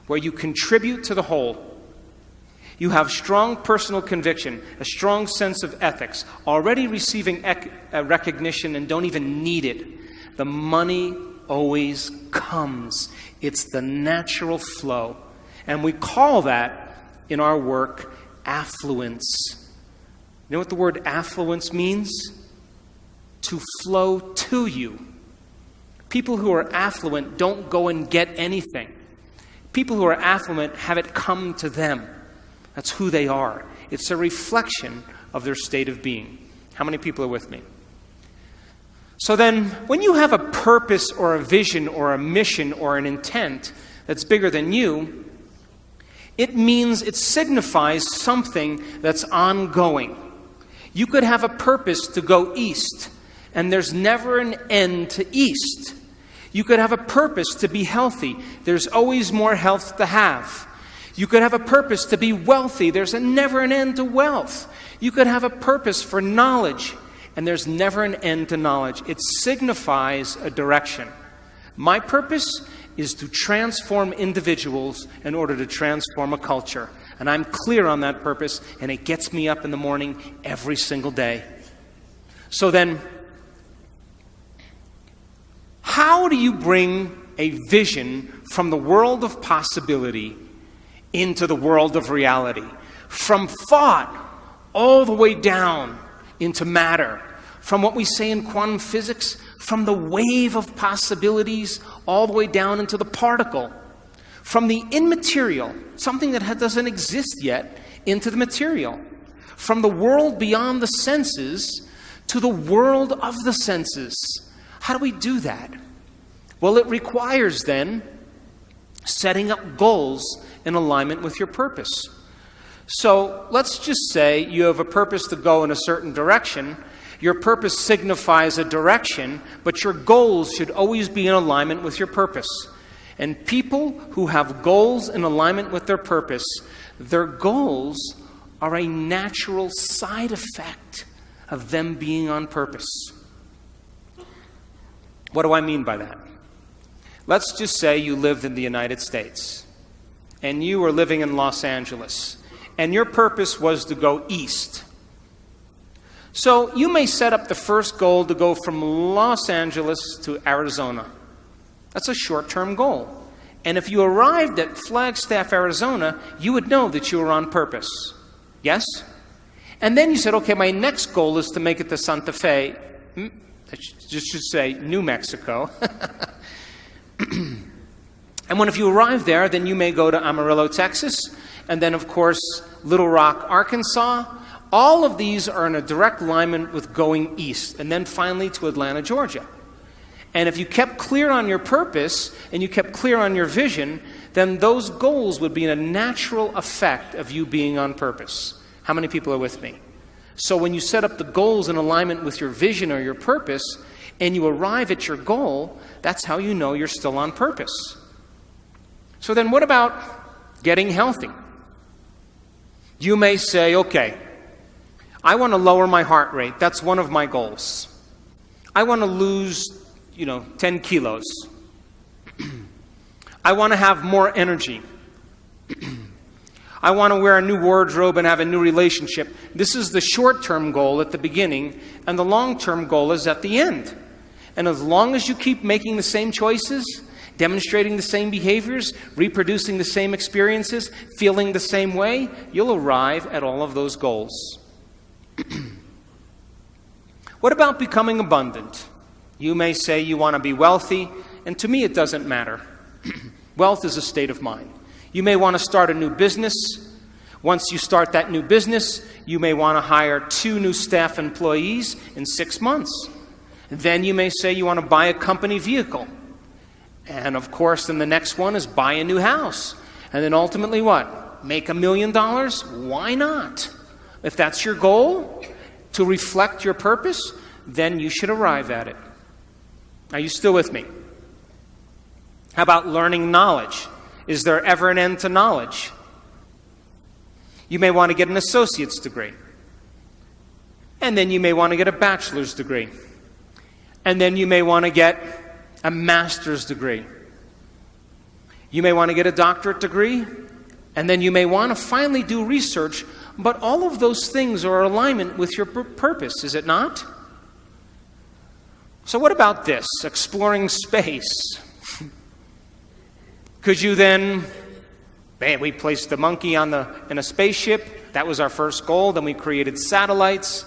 where you contribute to the whole, you have strong personal conviction, a strong sense of ethics, already receiving recognition and don't even need it, the money always comes. It's the natural flow. And we call that, in our work, affluence. You know what the word affluence means? To flow to you. People who are affluent don't go and get anything. People who are affluent have it come to them. That's who they are. It's a reflection of their state of being. How many people are with me? So then, when you have a purpose or a vision or a mission or an intent that's bigger than you, it means it signifies something that's ongoing. You could have a purpose to go east, and there's never an end to east. You could have a purpose to be healthy. There's always more health to have. You could have a purpose to be wealthy. There's never an end to wealth. You could have a purpose for knowledge, and there's never an end to knowledge. It signifies a direction. My purpose is to transform individuals in order to transform a culture. And I'm clear on that purpose, and it gets me up in the morning every single day. So then, how do you bring a vision from the world of possibility into the world of reality? From thought all the way down into matter. From what we say in quantum physics, from the wave of possibilities all the way down into the particle. From the immaterial, something that doesn't exist yet, into the material. From the world beyond the senses to the world of the senses. How do we do that? Well, it requires then setting up goals in alignment with your purpose. So let's just say you have a purpose to go in a certain direction. Your purpose signifies a direction, but your goals should always be in alignment with your purpose. And people who have goals in alignment with their purpose, their goals are a natural side effect of them being on purpose. What do I mean by that? Let's just say you lived in the United States, and you were living in Los Angeles, and your purpose was to go east. So you may set up the first goal to go from Los Angeles to Arizona. That's a short-term goal. And if you arrived at Flagstaff, Arizona, you would know that you were on purpose. Yes? And then you said, okay, my next goal is to make it to Santa Fe. just should say New Mexico. And if you arrive there, then you may go to Amarillo, Texas, and then, of course, Little Rock, Arkansas. All of these are in a direct alignment with going east, and then finally to Atlanta, Georgia. And if you kept clear on your purpose and you kept clear on your vision, then those goals would be a natural effect of you being on purpose. How many people are with me? So when you set up the goals in alignment with your vision or your purpose, and you arrive at your goal, that's how you know you're still on purpose. So then what about getting healthy? You may say, okay, I want to lower my heart rate. That's one of my goals. I want to lose, 10 kilos. I want to have more energy. I want to wear a new wardrobe and have a new relationship. This is the short-term goal at the beginning, and the long-term goal is at the end. And as long as you keep making the same choices, demonstrating the same behaviors, reproducing the same experiences, feeling the same way, you'll arrive at all of those goals. What about becoming abundant? You may say you want to be wealthy, and to me it doesn't matter. Wealth is a state of mind. You may want to start a new business. Once you start that new business, you may want to hire 2 new staff employees in 6 months. Then you may say you want to buy a company vehicle. And of course, then the next one is buy a new house. And then ultimately what? Make $1 million? Why not? If that's your goal, to reflect your purpose, then you should arrive at it. Are you still with me? How about learning knowledge? Is there ever an end to knowledge? You may want to get an associate's degree. And then you may want to get a bachelor's degree. And then you may want to get a master's degree. You may want to get a doctorate degree. And then you may want to finally do research. But all of those things are in alignment with your purpose, is it not? So what about this? Exploring space. Could you then, we placed the monkey in a spaceship. That was our first goal. Then we created satellites.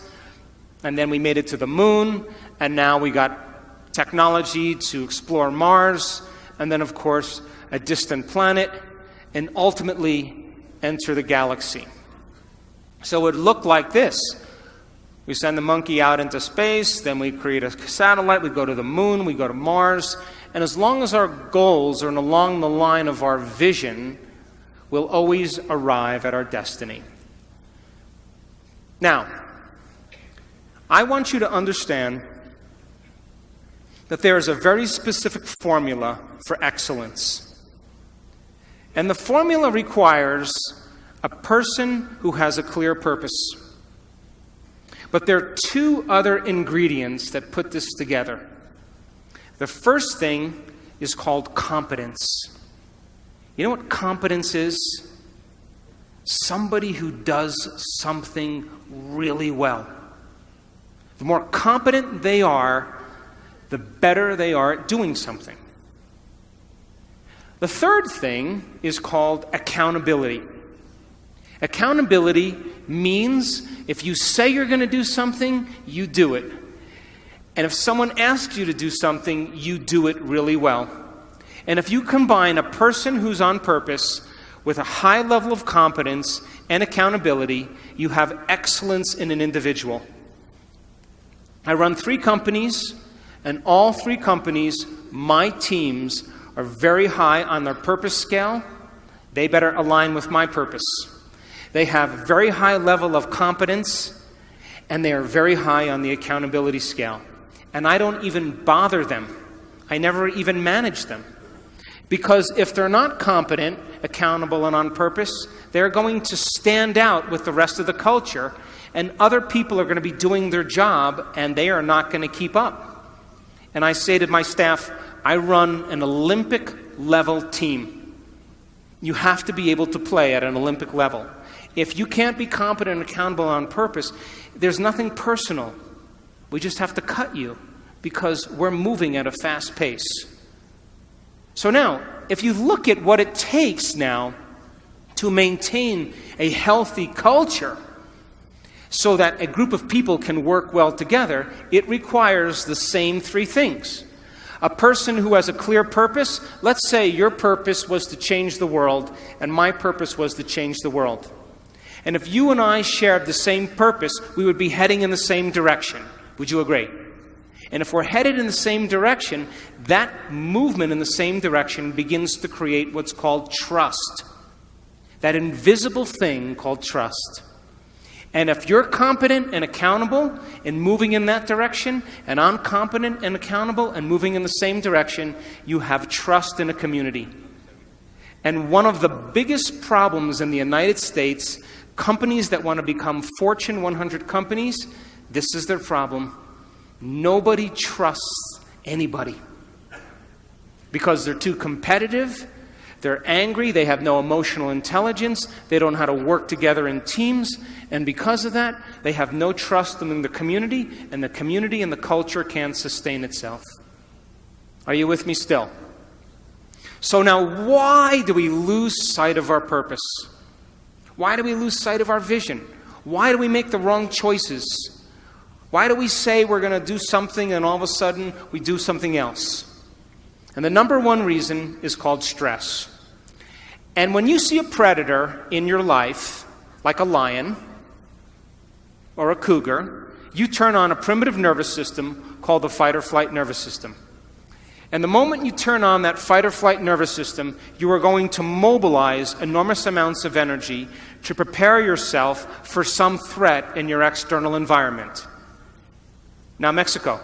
And then we made it to the moon. And now we got technology to explore Mars. And then, of course, a distant planet. And ultimately enter the galaxy. So it would look like this. We send the monkey out into space. Then we create a satellite. We go to the moon. We go to Mars. And as long as our goals are along the line of our vision, we'll always arrive at our destiny. Now, I want you to understand that there is a very specific formula for excellence. And the formula requires a person who has a clear purpose. But there are 2 other ingredients that put this together. The first thing is called competence. You know what competence is? Somebody who does something really well. The more competent they are, the better they are at doing something. The third thing is called accountability. Accountability means if you say you're going to do something, you do it. And if someone asks you to do something, you do it really well. And if you combine a person who's on purpose with a high level of competence and accountability, you have excellence in an individual. I run 3 companies, and all 3 companies, my teams, are very high on their purpose scale. They better align with my purpose. They have very high level of competence, and they are very high on the accountability scale. And I don't even bother them. I never even manage them. Because if they're not competent, accountable, and on purpose, they're going to stand out with the rest of the culture, and other people are going to be doing their job, and they are not going to keep up. And I say to my staff, I run an Olympic-level team. You have to be able to play at an Olympic level. If you can't be competent and accountable on purpose, there's nothing personal. We just have to cut you because we're moving at a fast pace. So now, if you look at what it takes now to maintain a healthy culture, so that a group of people can work well together, it requires the same three things. A person who has a clear purpose, let's say your purpose was to change the world, and my purpose was to change the world. And if you and I shared the same purpose, we would be heading in the same direction. Would you agree? And if we're headed in the same direction, that movement in the same direction begins to create what's called trust. That invisible thing called trust. And if you're competent and accountable in moving in that direction, and I'm competent and accountable and moving in the same direction, you have trust in a community. And one of the biggest problems in the United States, companies that want to become Fortune 100 companies, this is their problem. Nobody trusts anybody. Because they're too competitive, they're angry, they have no emotional intelligence, they don't know how to work together in teams, and because of that, they have no trust in the community and the culture can't sustain itself. Are you with me still? So now, why do we lose sight of our purpose? Why do we lose sight of our vision? Why do we make the wrong choices? Why do we say we're going to do something and all of a sudden we do something else? And the number one reason is called stress. And when you see a predator in your life, like a lion or a cougar, you turn on a primitive nervous system called the fight or flight nervous system. And the moment you turn on that fight or flight nervous system, you are going to mobilize enormous amounts of energy to prepare yourself for some threat in your external environment. Now, Mexico.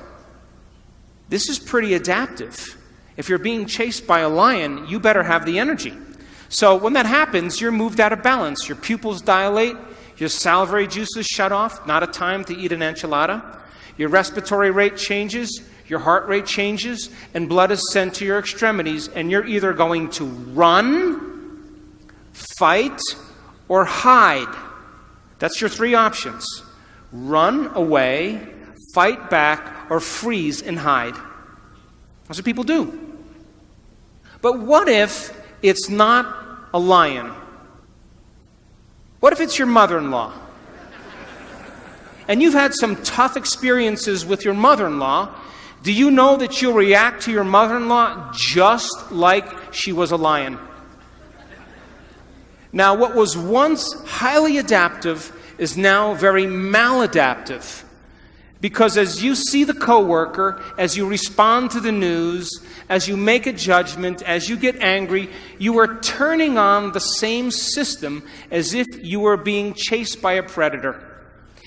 This is pretty adaptive. If you're being chased by a lion, you better have the energy. So when that happens, you're moved out of balance. Your pupils dilate, your salivary juices shut off, not a time to eat an enchilada. Your respiratory rate changes, your heart rate changes, and blood is sent to your extremities, and you're either going to run, fight, or hide. That's your three options. Run away, fight back, or freeze and hide. That's what people do. But what if it's not a lion? What if it's your mother-in-law? And you've had some tough experiences with your mother-in-law. Do you know that you'll react to your mother-in-law just like she was a lion? Now, what was once highly adaptive is now very maladaptive. Because as you see the coworker, as you respond to the news, as you make a judgment, as you get angry, you are turning on the same system as if you were being chased by a predator.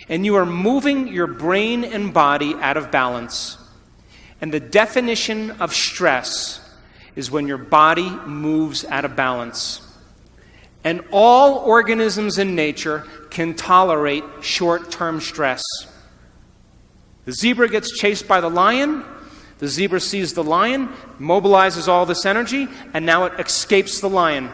And you are moving your brain and body out of balance. And the definition of stress is when your body moves out of balance. And all organisms in nature can tolerate short-term stress. The zebra gets chased by the lion. The zebra sees the lion, mobilizes all this energy, and now it escapes the lion.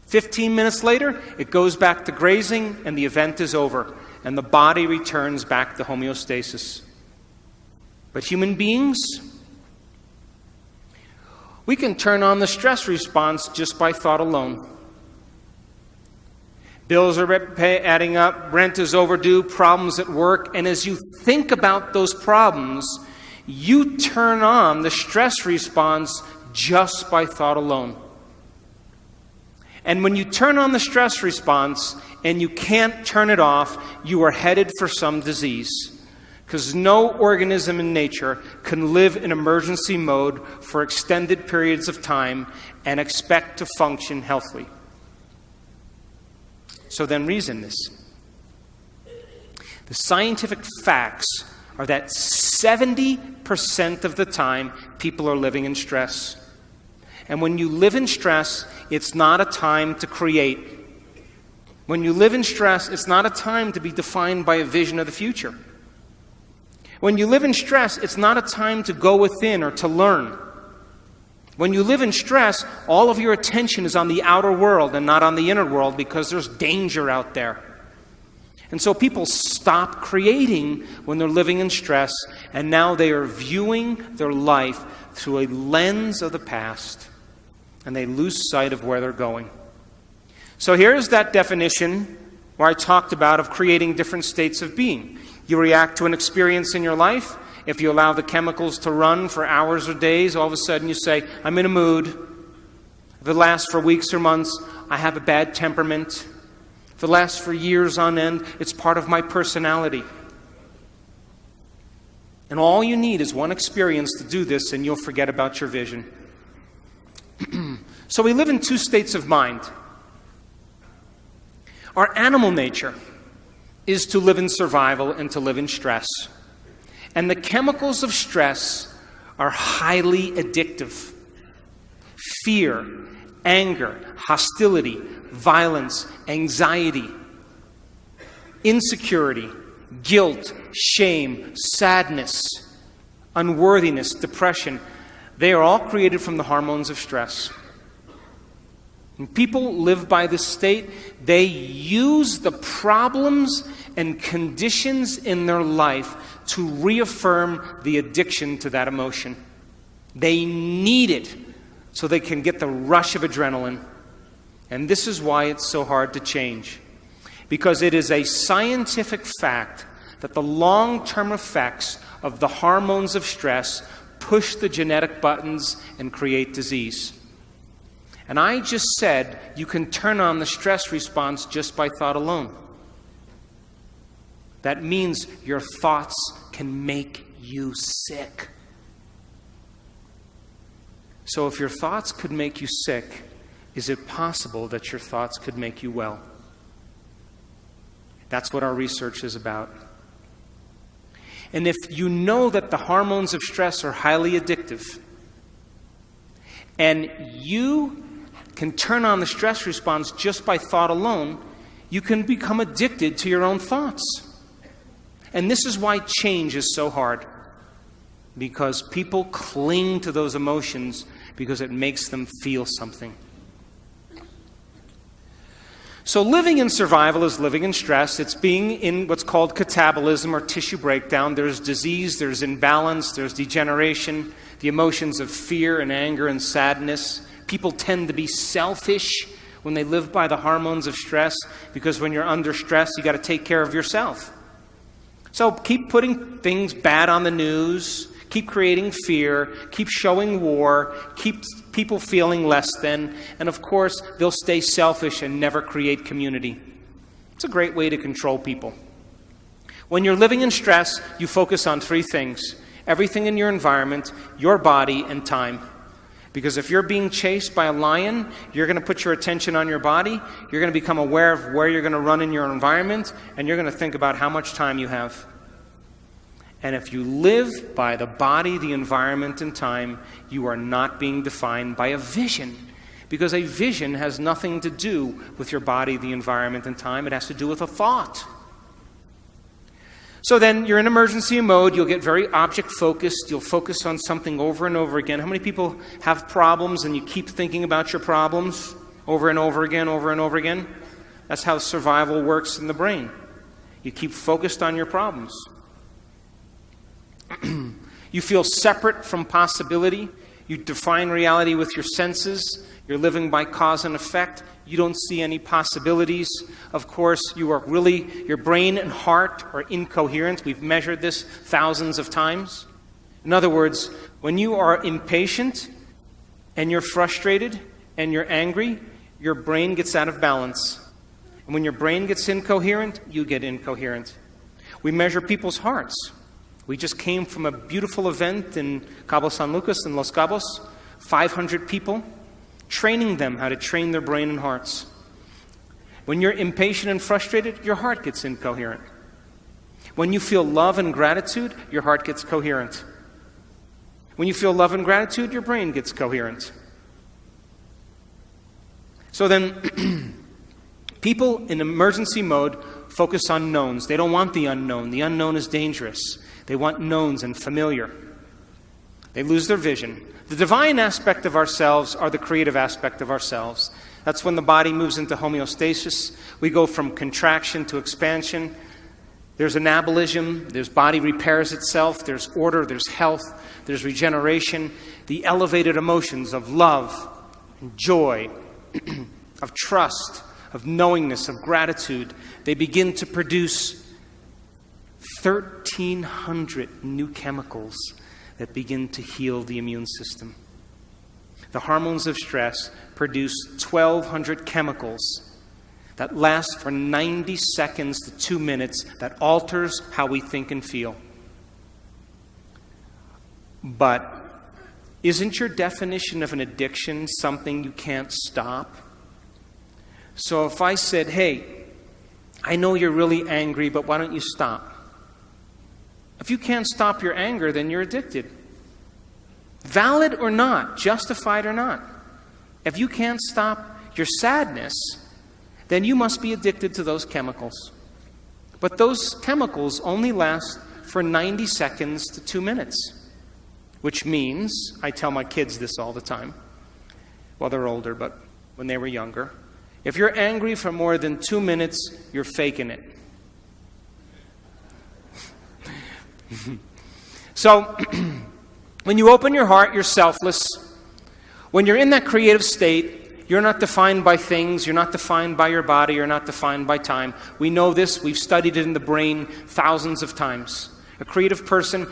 15 minutes later, it goes back to grazing, and the event is over, and the body returns back to homeostasis. But human beings, we can turn on the stress response just by thought alone. Bills are adding up, rent is overdue, problems at work, and as you think about those problems, you turn on the stress response just by thought alone. And when you turn on the stress response and you can't turn it off, you are headed for some disease. Because no organism in nature can live in emergency mode for extended periods of time and expect to function healthily. So then reason this. The scientific facts are that 70% of the time people are living in stress. And when you live in stress, it's not a time to create. When you live in stress, it's not a time to be defined by a vision of the future. When you live in stress, it's not a time to go within or to learn. When you live in stress, all of your attention is on the outer world and not on the inner world because there's danger out there. And so people stop creating when they're living in stress, and now they are viewing their life through a lens of the past, and they lose sight of where they're going. So here's that definition where I talked about of creating different states of being. You react to an experience in your life. If you allow the chemicals to run for hours or days, all of a sudden you say, I'm in a mood. If it lasts for weeks or months, I have a bad temperament. If it lasts for years on end, it's part of my personality. And all you need is one experience to do this, and you'll forget about your vision. So we live in two states of mind. Our animal nature is to live in survival and to live in stress. And the chemicals of stress are highly addictive. Fear, anger, hostility, violence, anxiety, insecurity, guilt, shame, sadness, unworthiness, depression, they are all created from the hormones of stress. When people live by this state, they use the problems and conditions in their life to reaffirm the addiction to that emotion. They need it so they can get the rush of adrenaline. And this is why it's so hard to change. Because it is a scientific fact that the long-term effects of the hormones of stress push the genetic buttons and create disease. And I just said you can turn on the stress response just by thought alone. That means your thoughts can make you sick. So if your thoughts could make you sick, is it possible that your thoughts could make you well? That's what our research is about. And if you know that the hormones of stress are highly addictive, and you can turn on the stress response just by thought alone, you can become addicted to your own thoughts. And this is why change is so hard. Because people cling to those emotions because it makes them feel something. So living in survival is living in stress. It's being in what's called catabolism or tissue breakdown. There's disease, there's imbalance, there's degeneration, the emotions of fear and anger and sadness. People tend to be selfish when they live by the hormones of stress because when you're under stress, you got to take care of yourself. So keep putting things bad on the news, keep creating fear, keep showing war, keep people feeling less than, and of course, they'll stay selfish and never create community. It's a great way to control people. When you're living in stress, you focus on three things: everything in your environment, your body, and time. Because if you're being chased by a lion, you're going to put your attention on your body, you're going to become aware of where you're going to run in your environment, and you're going to think about how much time you have. And if you live by the body, the environment, and time, you are not being defined by a vision. Because a vision has nothing to do with your body, the environment, and time. It has to do with a thought. So then you're in emergency mode. You'll get very object-focused. You'll focus on something over and over again. How many people have problems and you keep thinking about your problems over and over again, over and over again? That's how survival works in the brain. You keep focused on your problems. You feel separate from possibility. You define reality with your senses. You're living by cause and effect. You don't see any possibilities. Of course, your brain and heart are incoherent. We've measured this thousands of times. In other words, when you are impatient and you're frustrated and you're angry, your brain gets out of balance. And when your brain gets incoherent, you get incoherent. We measure people's hearts. We just came from a beautiful event in Cabo San Lucas in Los Cabos, 500 people, training them how to train their brain and hearts. When you're impatient and frustrated, your heart gets incoherent. When you feel love and gratitude, your heart gets coherent. When you feel love and gratitude, your brain gets coherent. So then, people in emergency mode focus on knowns. They don't want the unknown. The unknown is dangerous. They want knowns and familiar. They lose their vision. The divine aspect of ourselves are the creative aspect of ourselves. That's when the body moves into homeostasis. We go from contraction to expansion. There's anabolism. There's body repairs itself. There's order. There's health. There's regeneration. The elevated emotions of love and joy, of trust, of knowingness, of gratitude, they begin to produce 1,300 new chemicals that begin to heal the immune system. The hormones of stress produce 1,200 chemicals that last for 90 seconds to 2 minutes, that alters how we think and feel. But isn't your definition of an addiction something you can't stop? So if I said, hey, I know you're really angry, but why don't you stop? If you can't stop your anger, then you're addicted. Valid or not, justified or not. If you can't stop your sadness, then you must be addicted to those chemicals. But those chemicals only last for 90 seconds to 2 minutes. Which means, I tell my kids this all the time. Well, they're older, but when they were younger. If you're angry for more than 2 minutes, you're faking it. So, when you open your heart, you're selfless. When you're in that creative state, you're not defined by things, you're not defined by your body, you're not defined by time. We know this, we've studied it in the brain thousands of times. A creative person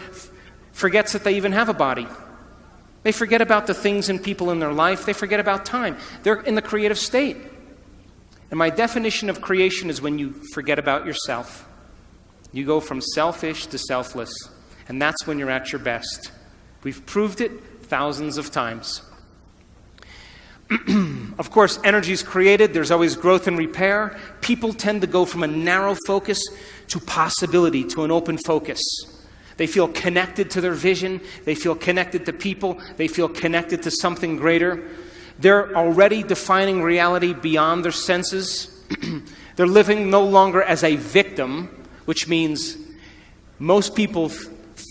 forgets that they even have a body. They forget about the things and people in their life, they forget about time. They're in the creative state. And my definition of creation is when you forget about yourself. You go from selfish to selfless. And that's when you're at your best. We've proved it thousands of times. Of course, energy is created. There's always growth and repair. People tend to go from a narrow focus to possibility, to an open focus. They feel connected to their vision. They feel connected to people. They feel connected to something greater. They're already defining reality beyond their senses. They're living no longer as a victim, which means most people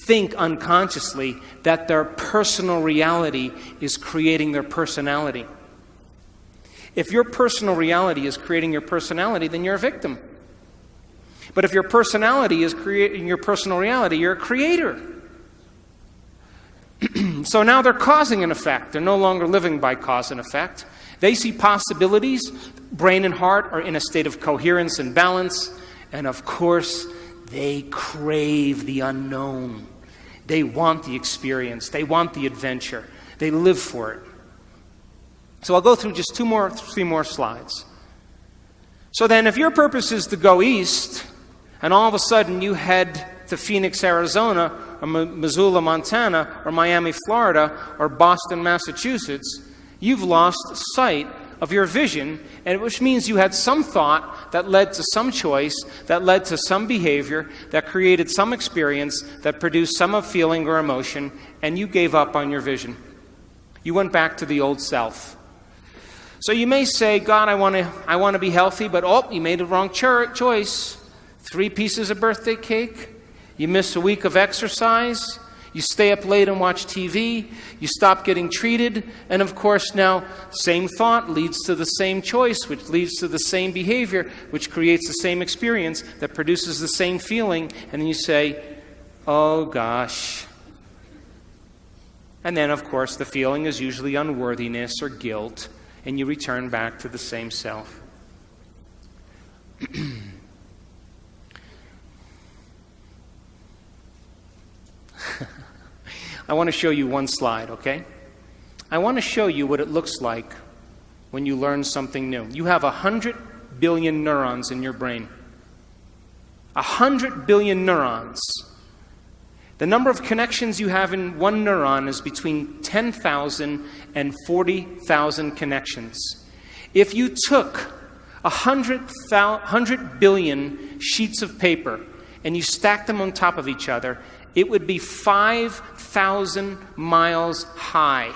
think unconsciously that their personal reality is creating their personality. If your personal reality is creating your personality, then you're a victim. But if your personality is creating your personal reality, you're a creator. So now they're causing an effect. They're no longer living by cause and effect. They see possibilities. Brain and heart are in a state of coherence and balance. And of course, they crave the unknown. They want the experience. They want the adventure. They live for it. So I'll go through just 3 more slides. So then if your purpose is to go east, and all of a sudden you head to Phoenix, Arizona, or Missoula, Montana, or Miami, Florida, or Boston, Massachusetts, you've lost sight of your vision, and which means you had some thought that led to some choice, that led to some behavior, that created some experience, that produced some feeling or emotion, and you gave up on your vision. You went back to the old self. So you may say, God, I want to be healthy, but you made the wrong choice. 3 pieces of birthday cake. You miss a week of exercise. You stay up late and watch TV. You stop getting treated. And of course now, same thought leads to the same choice, which leads to the same behavior, which creates the same experience, that produces the same feeling. And then you say, oh gosh. And then of course the feeling is usually unworthiness or guilt. And you return back to the same self. I want to show you one slide, okay? I want to show you what it looks like when you learn something new. You have 100 billion neurons in your brain. 100 billion neurons. The number of connections you have in one neuron is between 10,000 and 40,000 connections. If you took 100 billion sheets of paper and you stacked them on top of each other, it would be 5,000 miles high.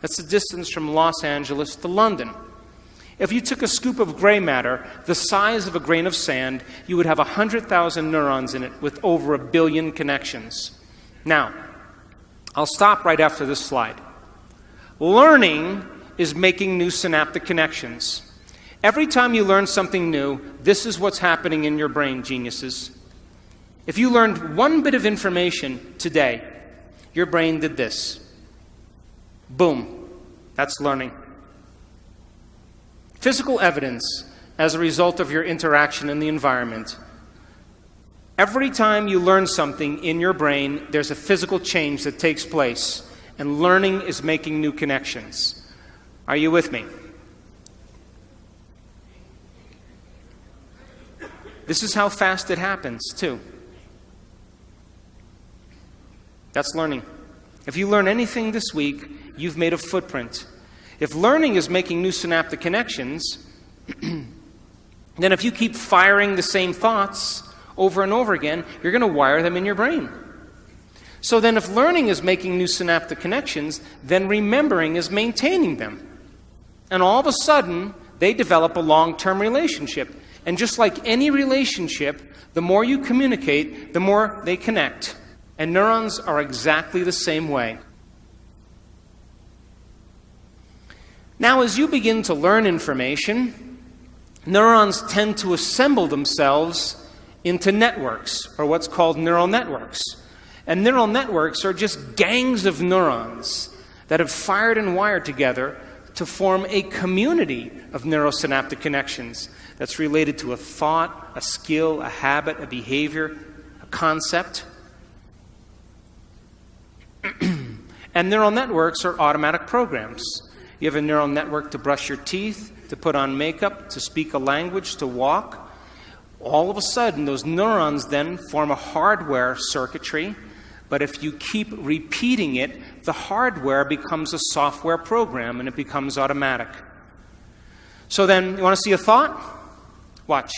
That's the distance from Los Angeles to London. If you took a scoop of gray matter, the size of a grain of sand, you would have 100,000 neurons in it with over 1 billion connections. Now, I'll stop right after this slide. Learning is making new synaptic connections. Every time you learn something new, this is what's happening in your brain, geniuses. If you learned one bit of information today, your brain did this. Boom. That's learning. Physical evidence. as a result of your interaction in the environment. Every time you learn something in your brain, there's a physical change that takes place, and learning is making new connections. Are you with me? This is how fast it happens, too. That's learning. If you learn anything this week, you've made a footprint. If learning is making new synaptic connections, then if you keep firing the same thoughts over and over again, you're going to wire them in your brain. So then if learning is making new synaptic connections, then remembering is maintaining them. And all of a sudden, they develop a long-term relationship. And just like any relationship, the more you communicate, the more they connect. And neurons are exactly the same way. Now, as you begin to learn information, neurons tend to assemble themselves into networks, or what's called neural networks. And neural networks are just gangs of neurons that have fired and wired together to form a community of neurosynaptic connections that's related to a thought, a skill, a habit, a behavior, a concept. And neural networks are automatic programs. You have a neural network to brush your teeth, to put on makeup, to speak a language, to walk. All of a sudden, those neurons then form a hardware circuitry, but if you keep repeating it, the hardware becomes a software program and it becomes automatic. So then, you want to see a thought? Watch.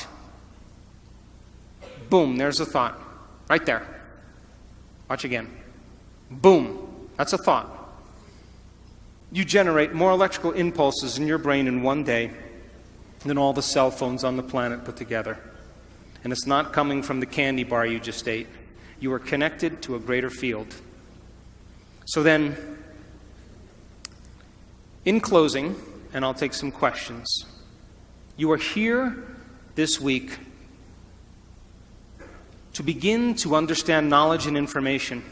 Boom, there's a thought. Right there. Watch again. Boom, that's a thought. You generate more electrical impulses in your brain in one day than all the cell phones on the planet put together. And it's not coming from the candy bar you just ate. You are connected to a greater field. So then, in closing, and I'll take some questions, you are here this week to begin to understand knowledge and information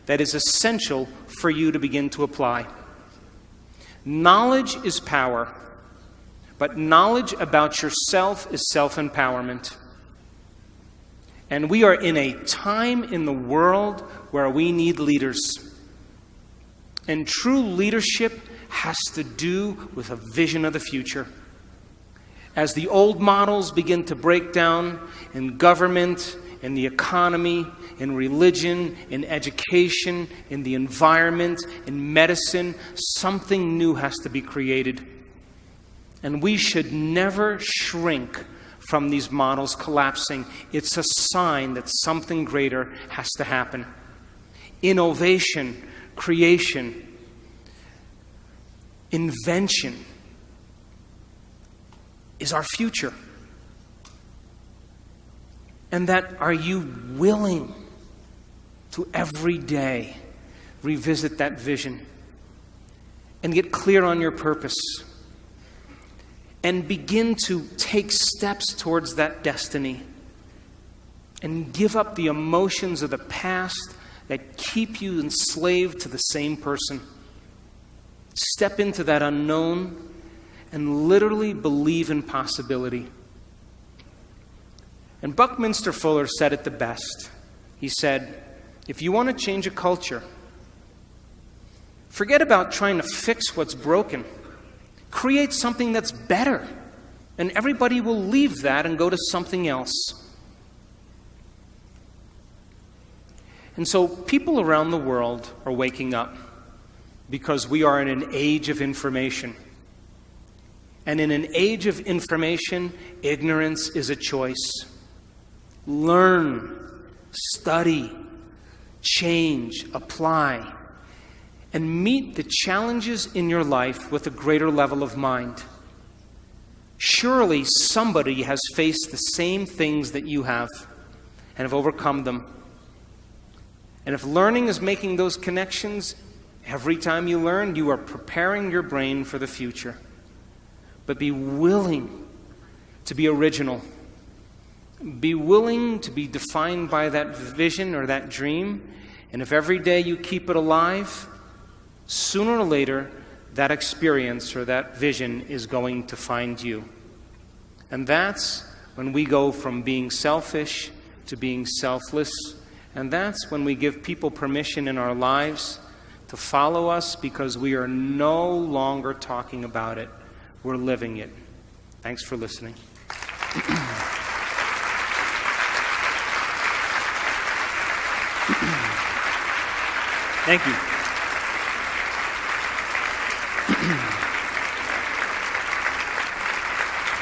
that is essential for you to begin to apply. Knowledge is power, but knowledge about yourself is self-empowerment. And we are in a time in the world where we need leaders. And true leadership has to do with a vision of the future. As the old models begin to break down in government, in the economy, in religion, in education, in the environment, in medicine, something new has to be created. And we should never shrink from these models collapsing. It's a sign that something greater has to happen. Innovation, creation, invention is our future. And that, are you willing to every day revisit that vision and get clear on your purpose and begin to take steps towards that destiny and give up the emotions of the past that keep you enslaved to the same person? Step into that unknown and literally believe in possibility. And Buckminster Fuller said it the best. He said, if you want to change a culture, forget about trying to fix what's broken. Create something that's better, and everybody will leave that and go to something else. And so people around the world are waking up because we are in an age of information. And in an age of information, ignorance is a choice. Learn, study, change, apply, and meet the challenges in your life with a greater level of mind. Surely somebody has faced the same things that you have and have overcome them. And if learning is making those connections, every time you learn, you are preparing your brain for the future. But be willing to be original. Be willing to be defined by that vision or that dream. And if every day you keep it alive, sooner or later, that experience or that vision is going to find you. And that's when we go from being selfish to being selfless. And that's when we give people permission in our lives to follow us, because we are no longer talking about it. We're living it. Thanks for listening. Thank you.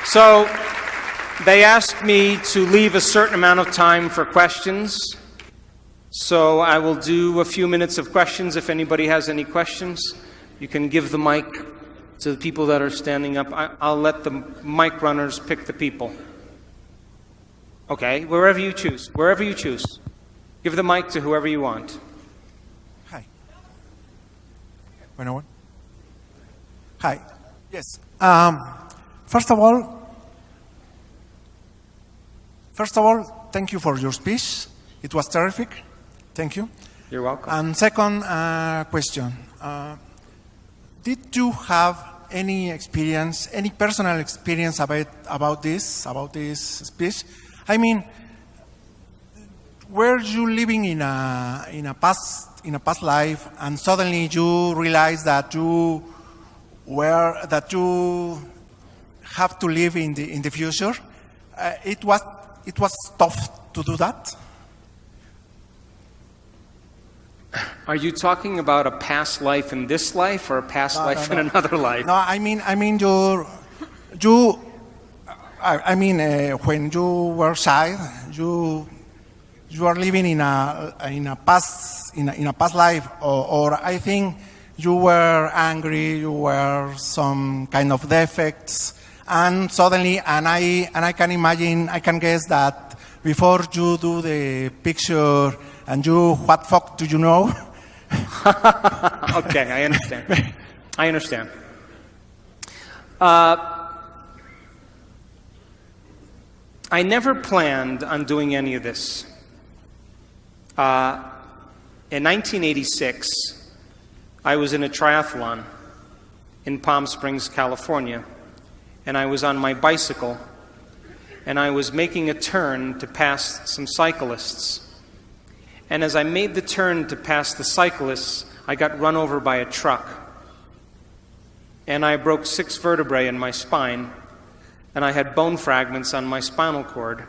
So, they asked me to leave a certain amount of time for questions. So I will do a few minutes of questions. If anybody has any questions, you can give the mic to the people that are standing up. I'll let the mic runners pick the people. Okay, wherever you choose. Wherever you choose. Give the mic to whoever you want. Hi. Bueno. Hi. Yes. First of all, thank you for your speech. It was terrific. Thank you. You're welcome. And second question. Did you have any experience, any personal experience about this speech? I mean, were you living in a past life, and suddenly you realized that you have to live in the future? It was tough to do that. Are you talking about a past life in this life, or a past life in another life? No, I mean when you were child, you are living in a past life, or I think you were angry, you were some kind of defects, and suddenly, and I can imagine, I can guess that before you do the picture, and you, what fuck do you know? Okay, I understand. I understand. I never planned on doing any of this. In 1986, I was in a triathlon in Palm Springs, California, and I was on my bicycle, and I was making a turn to pass some cyclists. And as I made the turn to pass the cyclists, I got run over by a truck. And I broke 6 vertebrae in my spine, and I had bone fragments on my spinal cord.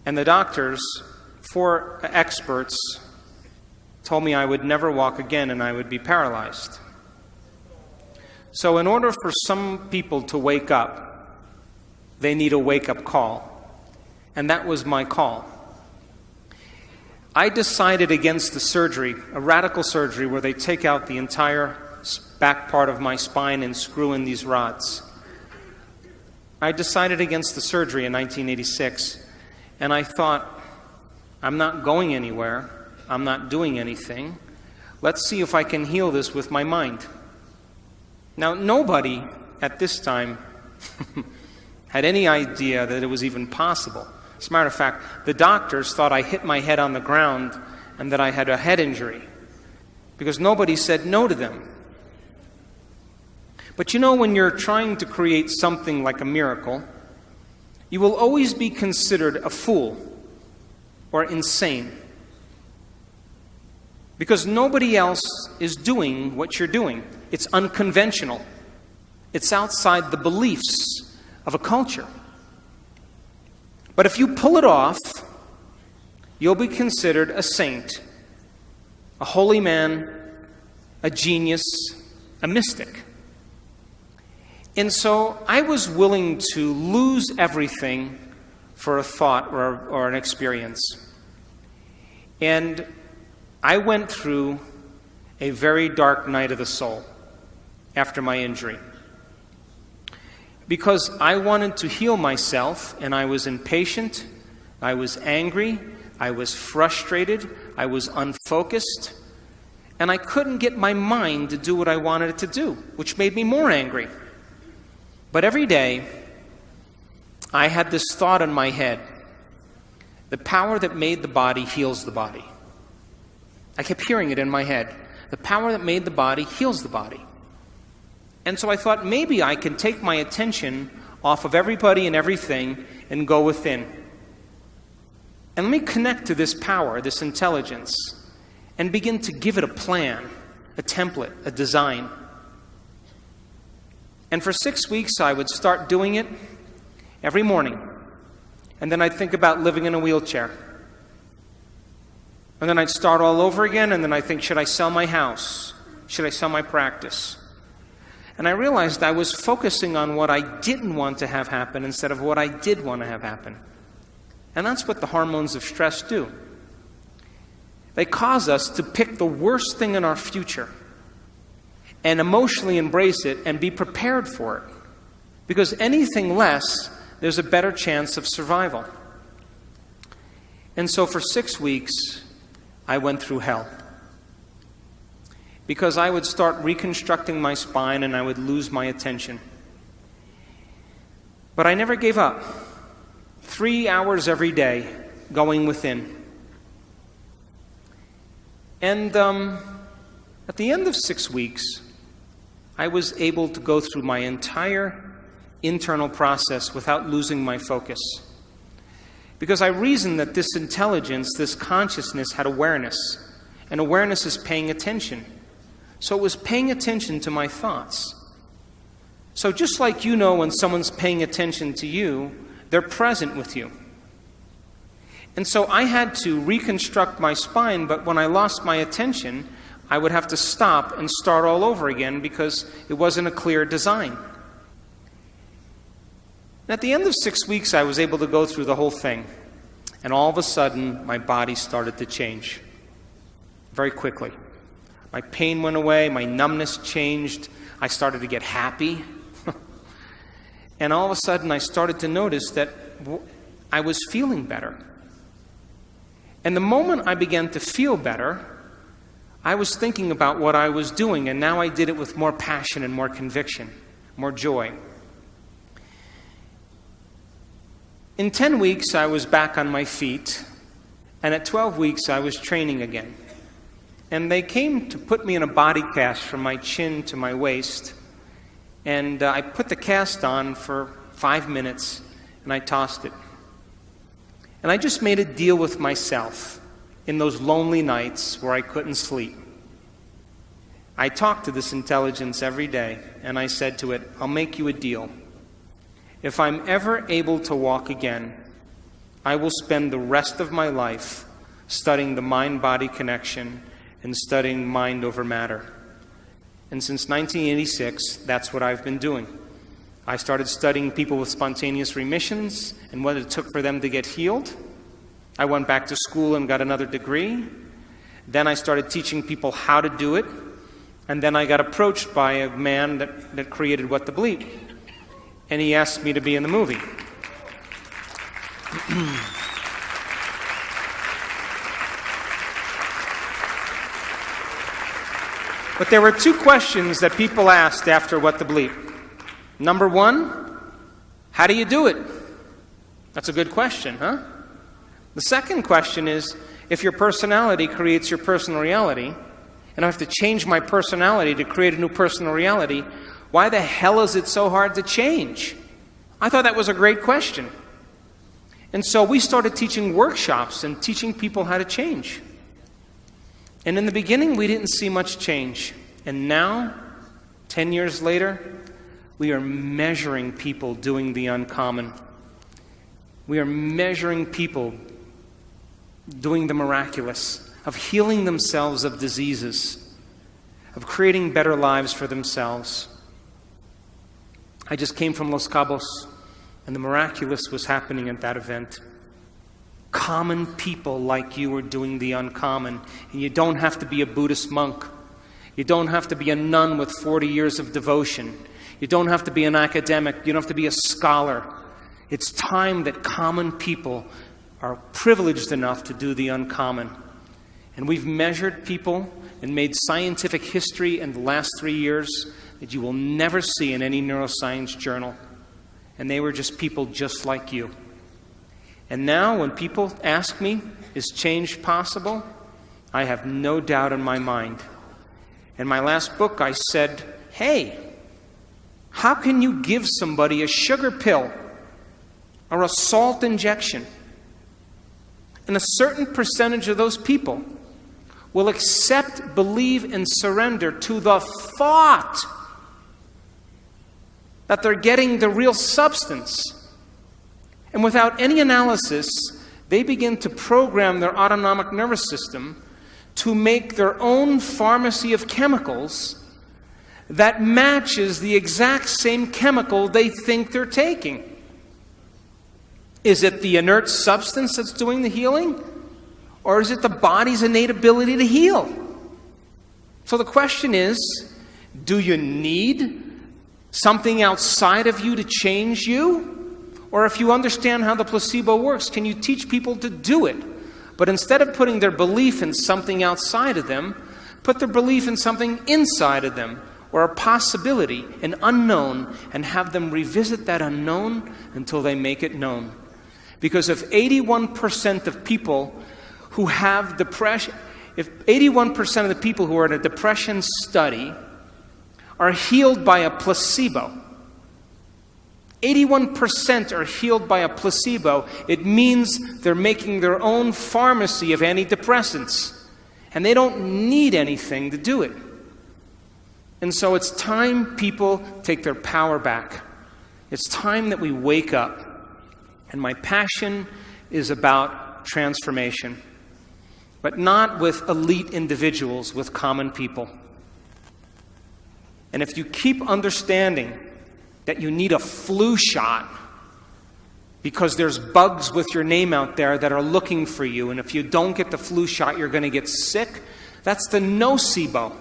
And the doctors, 4 experts, told me I would never walk again and I would be paralyzed. So in order for some people to wake up, they need a wake-up call. And that was my call. I decided against the surgery, a radical surgery where they take out the entire back part of my spine and screw in these rods. I decided against the surgery in 1986, and I thought, I'm not going anywhere, I'm not doing anything. Let's see if I can heal this with my mind. Now, nobody at this time had any idea that it was even possible. As a matter of fact, the doctors thought I hit my head on the ground and that I had a head injury, because nobody said no to them. But you know, when you're trying to create something like a miracle, you will always be considered a fool or insane, because nobody else is doing what you're doing. It's unconventional. It's outside the beliefs of a culture. But if you pull it off, you'll be considered a saint, a holy man, a genius, a mystic. And so I was willing to lose everything for a thought or an experience. And I went through a very dark night of the soul after my injury, because I wanted to heal myself, and I was impatient, I was angry, I was frustrated, I was unfocused, and I couldn't get my mind to do what I wanted it to do, which made me more angry. But every day, I had this thought in my head: the power that made the body heals the body. I kept hearing it in my head. The power that made the body heals the body. And so I thought, maybe I can take my attention off of everybody and everything and go within. And let me connect to this power, this intelligence, and begin to give it a plan, a template, a design. And for 6 weeks, I would start doing it every morning. And then I'd think about living in a wheelchair. And then I'd start all over again, and then I'd think, should I sell my house? Should I sell my practice? And I realized I was focusing on what I didn't want to have happen instead of what I did want to have happen. And that's what the hormones of stress do. They cause us to pick the worst thing in our future and emotionally embrace it and be prepared for it. Because anything less, there's a better chance of survival. And so for 6 weeks, I went through hell. Because I would start reconstructing my spine and I would lose my attention. But I never gave up. 3 hours every day going within. And at the end of 6 weeks, I was able to go through my entire internal process without losing my focus. Because I reasoned that this intelligence, this consciousness had awareness. And awareness is paying attention. So it was paying attention to my thoughts. So just like you know when someone's paying attention to you, they're present with you. And so I had to reconstruct my spine, but when I lost my attention, I would have to stop and start all over again because it wasn't a clear design. And at the end of 6 weeks, I was able to go through the whole thing. And all of a sudden, my body started to change very quickly. My pain went away, my numbness changed, I started to get happy. And all of a sudden, I started to notice that I was feeling better. And the moment I began to feel better, I was thinking about what I was doing, and now I did it with more passion and more conviction, more joy. In 10 weeks, I was back on my feet, and at 12 weeks, I was training again. And they came to put me in a body cast from my chin to my waist, and I put the cast on for 5 minutes, and I tossed it. And I just made a deal with myself in those lonely nights where I couldn't sleep. I talked to this intelligence every day, and I said to it, I'll make you a deal. If I'm ever able to walk again, I will spend the rest of my life studying the mind-body connection and studying mind over matter. And since 1986, that's what I've been doing. I started studying people with spontaneous remissions and what it took for them to get healed. I went back to school and got another degree. Then I started teaching people how to do it. And then I got approached by a man that created What the Bleep. And he asked me to be in the movie. But there were 2 questions that people asked after What the Bleep. Number 1, how do you do it? That's a good question, huh? The second question is, if your personality creates your personal reality, and I have to change my personality to create a new personal reality, why the hell is it so hard to change? I thought that was a great question. And so we started teaching workshops and teaching people how to change. And in the beginning, we didn't see much change. And now, 10 years later, we are measuring people doing the uncommon. We are measuring people doing the miraculous, of healing themselves of diseases, of creating better lives for themselves. I just came from Los Cabos, and the miraculous was happening at that event. Common people like you are doing the uncommon. And you don't have to be a Buddhist monk. You don't have to be a nun with 40 years of devotion. You don't have to be an academic. You don't have to be a scholar. It's time that common people are privileged enough to do the uncommon. And we've measured people and made scientific history in the last 3 years that you will never see in any neuroscience journal. And they were just people just like you. And now when people ask me, is change possible? I have no doubt in my mind. In my last book, I said, hey, How can you give somebody a sugar pill or a salt injection, and a certain percentage of those people will accept, believe, and surrender to the thought that they're getting the real substance? And without any analysis, they begin to program their autonomic nervous system to make their own pharmacy of chemicals that matches the exact same chemical they think they're taking. Is it the inert substance that's doing the healing? Or is it the body's innate ability to heal? So the question is, do you need something outside of you to change you? Or if you understand how the placebo works, can you teach people to do it? But instead of putting their belief in something outside of them, put their belief in something inside of them, or a possibility, an unknown, and have them revisit that unknown until they make it known. Because if 81% of people who have depression, if 81% of the people who are in a depression study are healed by a placebo, 81% are healed by a placebo, it means they're making their own pharmacy of antidepressants. And they don't need anything to do it. And so it's time people take their power back. It's time that we wake up. And my passion is about transformation. But not with elite individuals, with common people. And if you keep understanding that you need a flu shot because there's bugs with your name out there that are looking for you, and if you don't get the flu shot, you're going to get sick, that's the nocebo.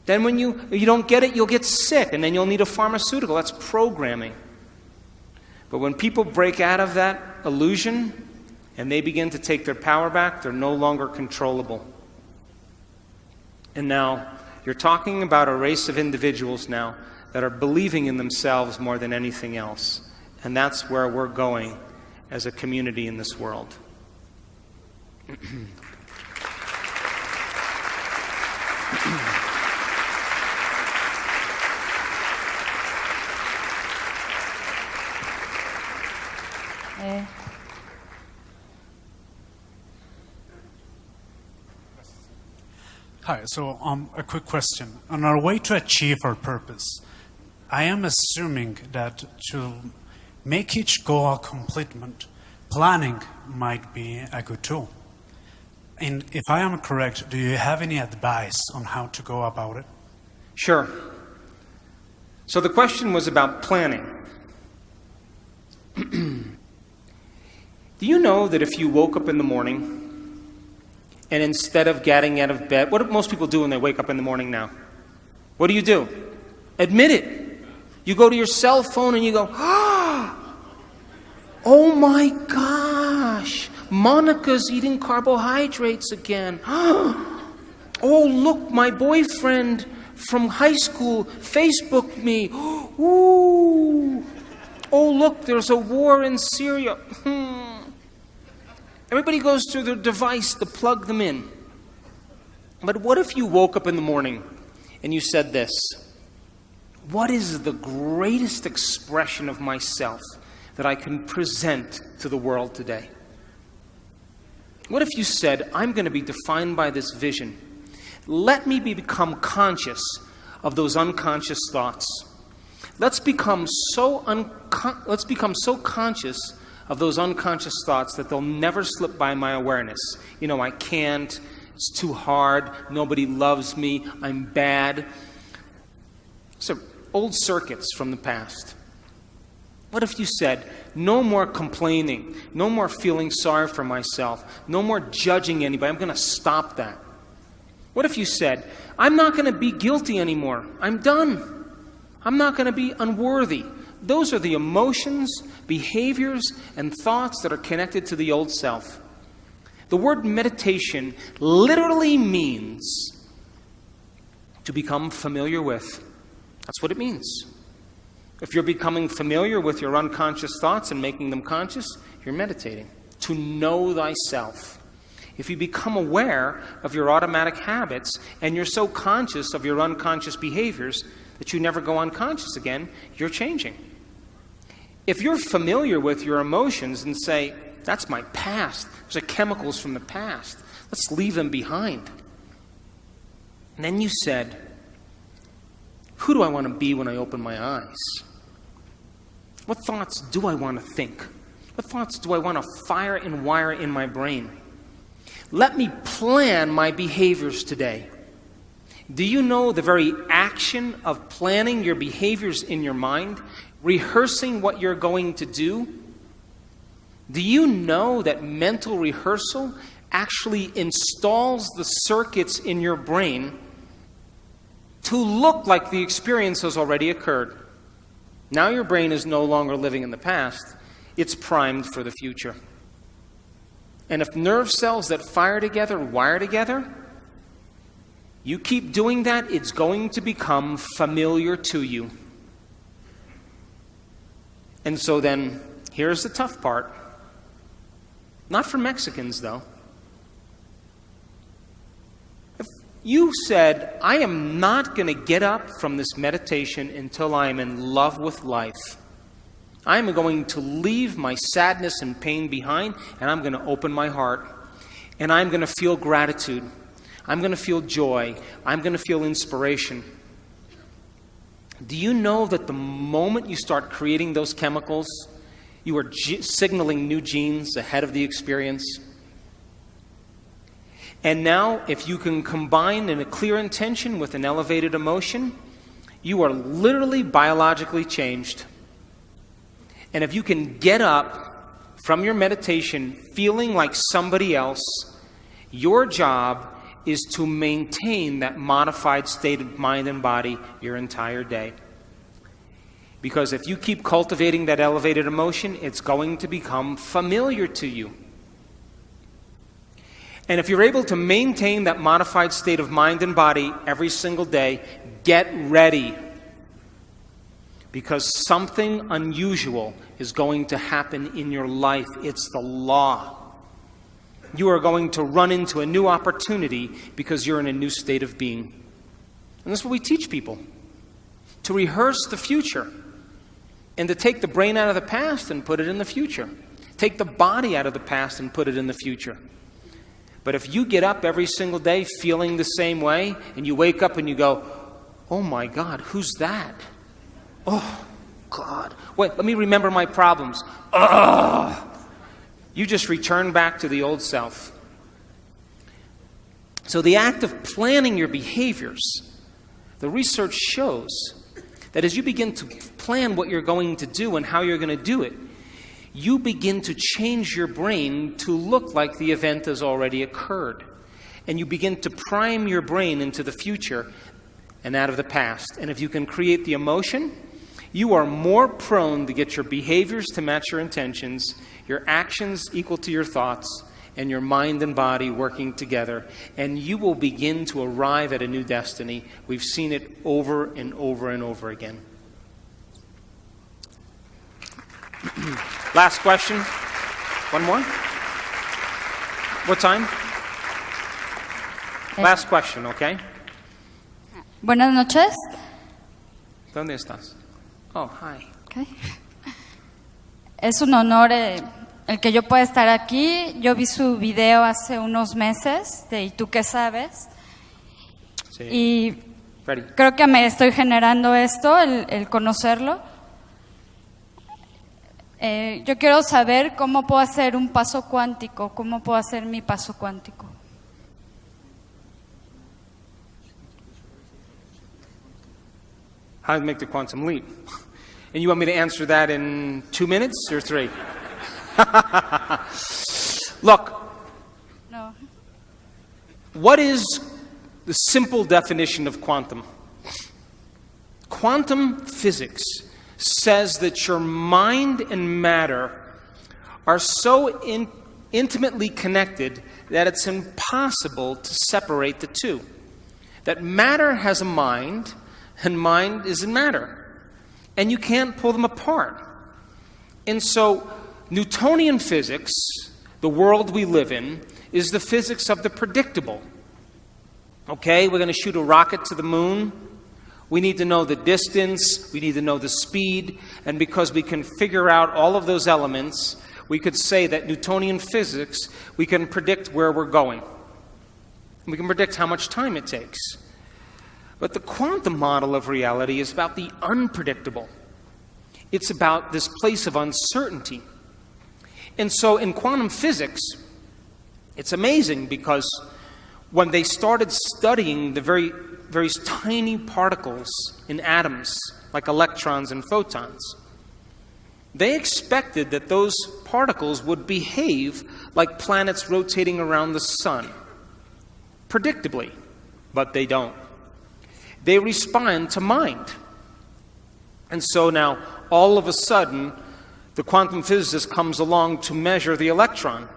Then when you don't get it, you'll get sick, and then you'll need a pharmaceutical. That's programming. But when people break out of that illusion and they begin to take their power back, they're no longer controllable. And now, you're talking about a race of individuals now that are believing in themselves more than anything else. And that's where we're going as a community in this world. Hi, so a quick question. On our way to achieve our purpose, I am assuming that to make each goal a completement, planning might be a good tool. And if I am correct, do you have any advice on how to go about it? Sure. So the question was about planning. Do you know that if you woke up in the morning and instead of getting out of bed, what do most people do when they wake up in the morning now? What do? Admit it. You go to your cell phone and you go, oh my gosh, Monica's eating carbohydrates again. Oh, look, my boyfriend from high school Facebooked me. Ooh. Oh, look, there's a war in Syria. Everybody goes through their device to plug them in. But what if you woke up in the morning and you said this? What is the greatest expression of myself that I can present to the world today? What if you said, I'm going to be defined by this vision. Let me become conscious of those unconscious thoughts. Let's become so conscious of those unconscious thoughts that they'll never slip by my awareness. You know, I can't, it's too hard, nobody loves me, I'm bad. So, old circuits from the past. What if you said, no more complaining, no more feeling sorry for myself, no more judging anybody, I'm going to stop that. What if you said, I'm not going to be guilty anymore, I'm done. I'm not going to be unworthy. Those are the emotions, behaviors, and thoughts that are connected to the old self. The word meditation literally means to become familiar with. That's what it means. If you're becoming familiar with your unconscious thoughts and making them conscious, you're meditating. To know thyself. If you become aware of your automatic habits and you're so conscious of your unconscious behaviors, that you never go unconscious again, you're changing. If you're familiar with your emotions and say, that's my past, those are chemicals from the past, let's leave them behind. And then you said, who do I want to be when I open my eyes? What thoughts do I want to think? What thoughts do I want to fire and wire in my brain? Let me plan my behaviors today. Do you know the very action of planning your behaviors in your mind, rehearsing what you're going to do? Do you know that mental rehearsal actually installs the circuits in your brain to look like the experience has already occurred? Now your brain is no longer living in the past. It's primed for the future. And if nerve cells that fire together wire together, you keep doing that, it's going to become familiar to you. And so then, here's the tough part. Not for Mexicans, though. If you said, I am not going to get up from this meditation until I am in love with life. I am going to leave my sadness and pain behind, and I'm going to open my heart. And I'm going to feel gratitude. I'm going to feel joy. I'm going to feel inspiration. Do you know that the moment you start creating those chemicals, you are signaling new genes ahead of the experience? And now, if you can combine in a clear intention with an elevated emotion, you are literally biologically changed. And if you can get up from your meditation feeling like somebody else, your job is to maintain that modified state of mind and body your entire day. Because if you keep cultivating that elevated emotion, it's going to become familiar to you. And if you're able to maintain that modified state of mind and body every single day, get ready. Because something unusual is going to happen in your life. It's the law. You are going to run into a new opportunity because you're in a new state of being. And that's what we teach people. To rehearse the future. And to take the brain out of the past and put it in the future. Take the body out of the past and put it in the future. But if you get up every single day feeling the same way, and you wake up and you go, oh my God, who's that? Oh, God. Wait, let me remember my problems. Ugh. You just return back to the old self. So the act of planning your behaviors, the research shows that as you begin to plan what you're going to do and how you're going to do it, you begin to change your brain to look like the event has already occurred. And you begin to prime your brain into the future and out of the past. And if you can create the emotion, you are more prone to get your behaviors to match your intentions, your actions equal to your thoughts, and your mind and body working together. And you will begin to arrive at a new destiny. We've seen it over and over and over again. Last question. One more? What time? Last question, okay? Buenas noches. ¿Dónde estás? Oh, hi. Okay. Es un honor el que yo pueda estar aquí. Yo vi su video hace unos meses de ¿Y tú qué sabes? Sí. Y Ready. creo que me estoy generando esto, el conocerlo. Yo quiero saber cómo puedo hacer un paso cuántico, cómo puedo hacer mi paso cuántico. How to make the quantum leap. And you want me to answer that in 2 minutes or 3? Look, No. what is the simple definition of quantum? Quantum physics says that your mind and matter are so intimately connected that it's impossible to separate the two. That matter has a mind, and mind is in matter. And you can't pull them apart. And so, Newtonian physics, the world we live in, is the physics of the predictable. Okay, we're going to shoot a rocket to the moon. We need to know the distance, we need to know the speed, and because we can figure out all of those elements, we could say that Newtonian physics, we can predict where we're going. We can predict how much time it takes. But the quantum model of reality is about the unpredictable. It's about this place of uncertainty. And so in quantum physics, it's amazing because when they started studying the very tiny particles in atoms, like electrons and photons, they expected that those particles would behave like planets rotating around the sun, predictably, but they don't. They respond to mind. And so now, all of a sudden, the quantum physicist comes along to measure the electron.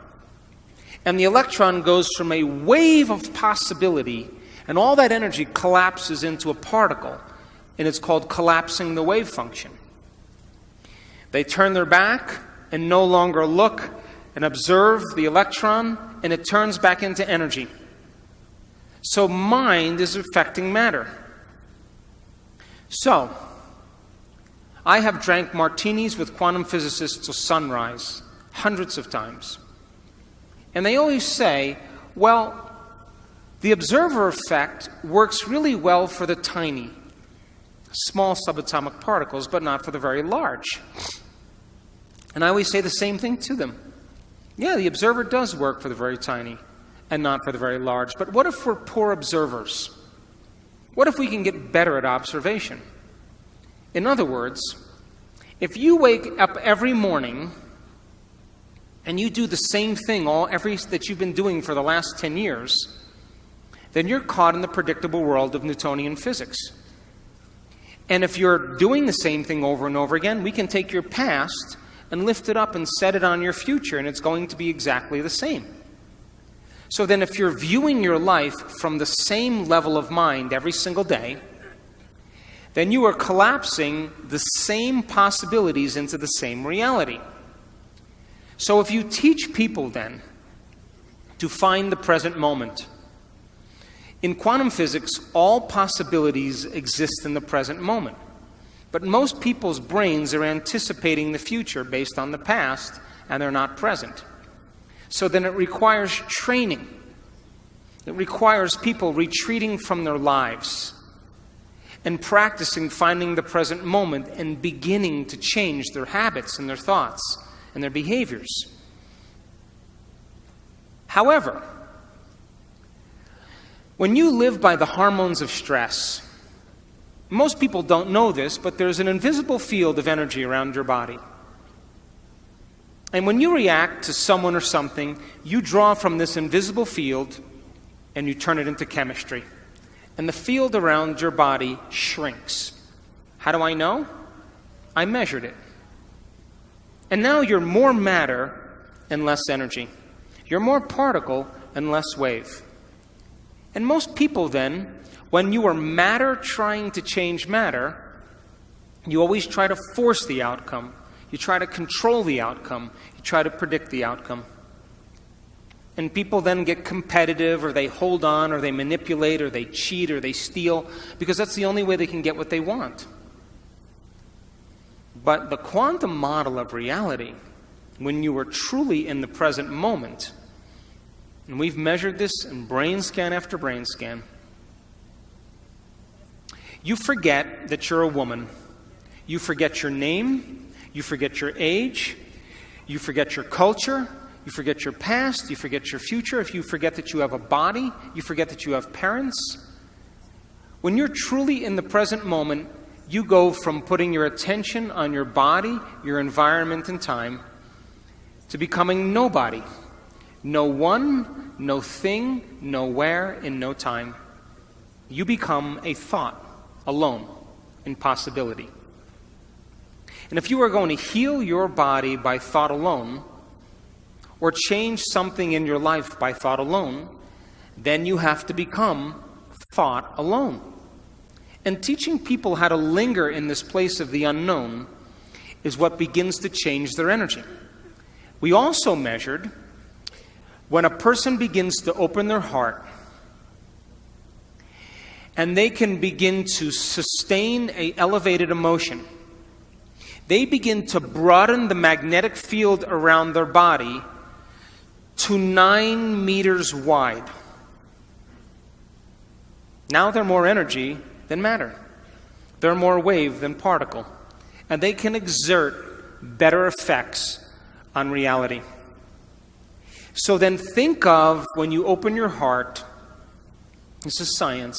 And the electron goes from a wave of possibility, and all that energy collapses into a particle, and it's called collapsing the wave function. They turn their back and no longer look and observe the electron, and it turns back into energy. So mind is affecting matter. So, I have drank martinis with quantum physicists till sunrise, hundreds of times. And they always say, well, the observer effect works really well for the tiny, small subatomic particles, but not for the very large. And I always say the same thing to them. Yeah, the observer does work for the very tiny and not for the very large. But what if we're poor observers? What if we can get better at observation? In other words, if you wake up every morning and you do the same thing that you've been doing for the last 10 years, then you're caught in the predictable world of Newtonian physics. And if you're doing the same thing over and over again, we can take your past and lift it up and set it on your future, and it's going to be exactly the same. So then if you're viewing your life from the same level of mind every single day, then you are collapsing the same possibilities into the same reality. So if you teach people then to find the present moment, in quantum physics, all possibilities exist in the present moment. But most people's brains are anticipating the future based on the past, and they're not present. So then it requires training. It requires people retreating from their lives and practicing finding the present moment and beginning to change their habits and their thoughts and their behaviors. However, when you live by the hormones of stress, most people don't know this, but there's an invisible field of energy around your body. And when you react to someone or something, you draw from this invisible field and you turn it into chemistry. And the field around your body shrinks. How do I know? I measured it. And now you're more matter and less energy. You're more particle and less wave. And most people then, when you are matter trying to change matter, you always try to force the outcome. You try to control the outcome. You try to predict the outcome. And people then get competitive, or they hold on, or they manipulate, or they cheat, or they steal, because that's the only way they can get what they want. But the quantum model of reality, when you are truly in the present moment, and we've measured this in brain scan after brain scan, you forget that you're a woman. You forget your name. You forget your age. You forget your culture. You forget your past. You forget your future. If you forget that you have a body, you forget that you have parents. When you're truly in the present moment, you go from putting your attention on your body, your environment, and time, to becoming nobody. No one, no thing, nowhere, in no time. You become a thought alone in possibility. And if you are going to heal your body by thought alone, or change something in your life by thought alone, then you have to become thought alone. And teaching people how to linger in this place of the unknown is what begins to change their energy. We also measured when a person begins to open their heart and they can begin to sustain an elevated emotion. They begin to broaden the magnetic field around their body to 9 meters wide. Now they're more energy than matter. They're more wave than particle. And they can exert better effects on reality. So then think of, when you open your heart, this is science,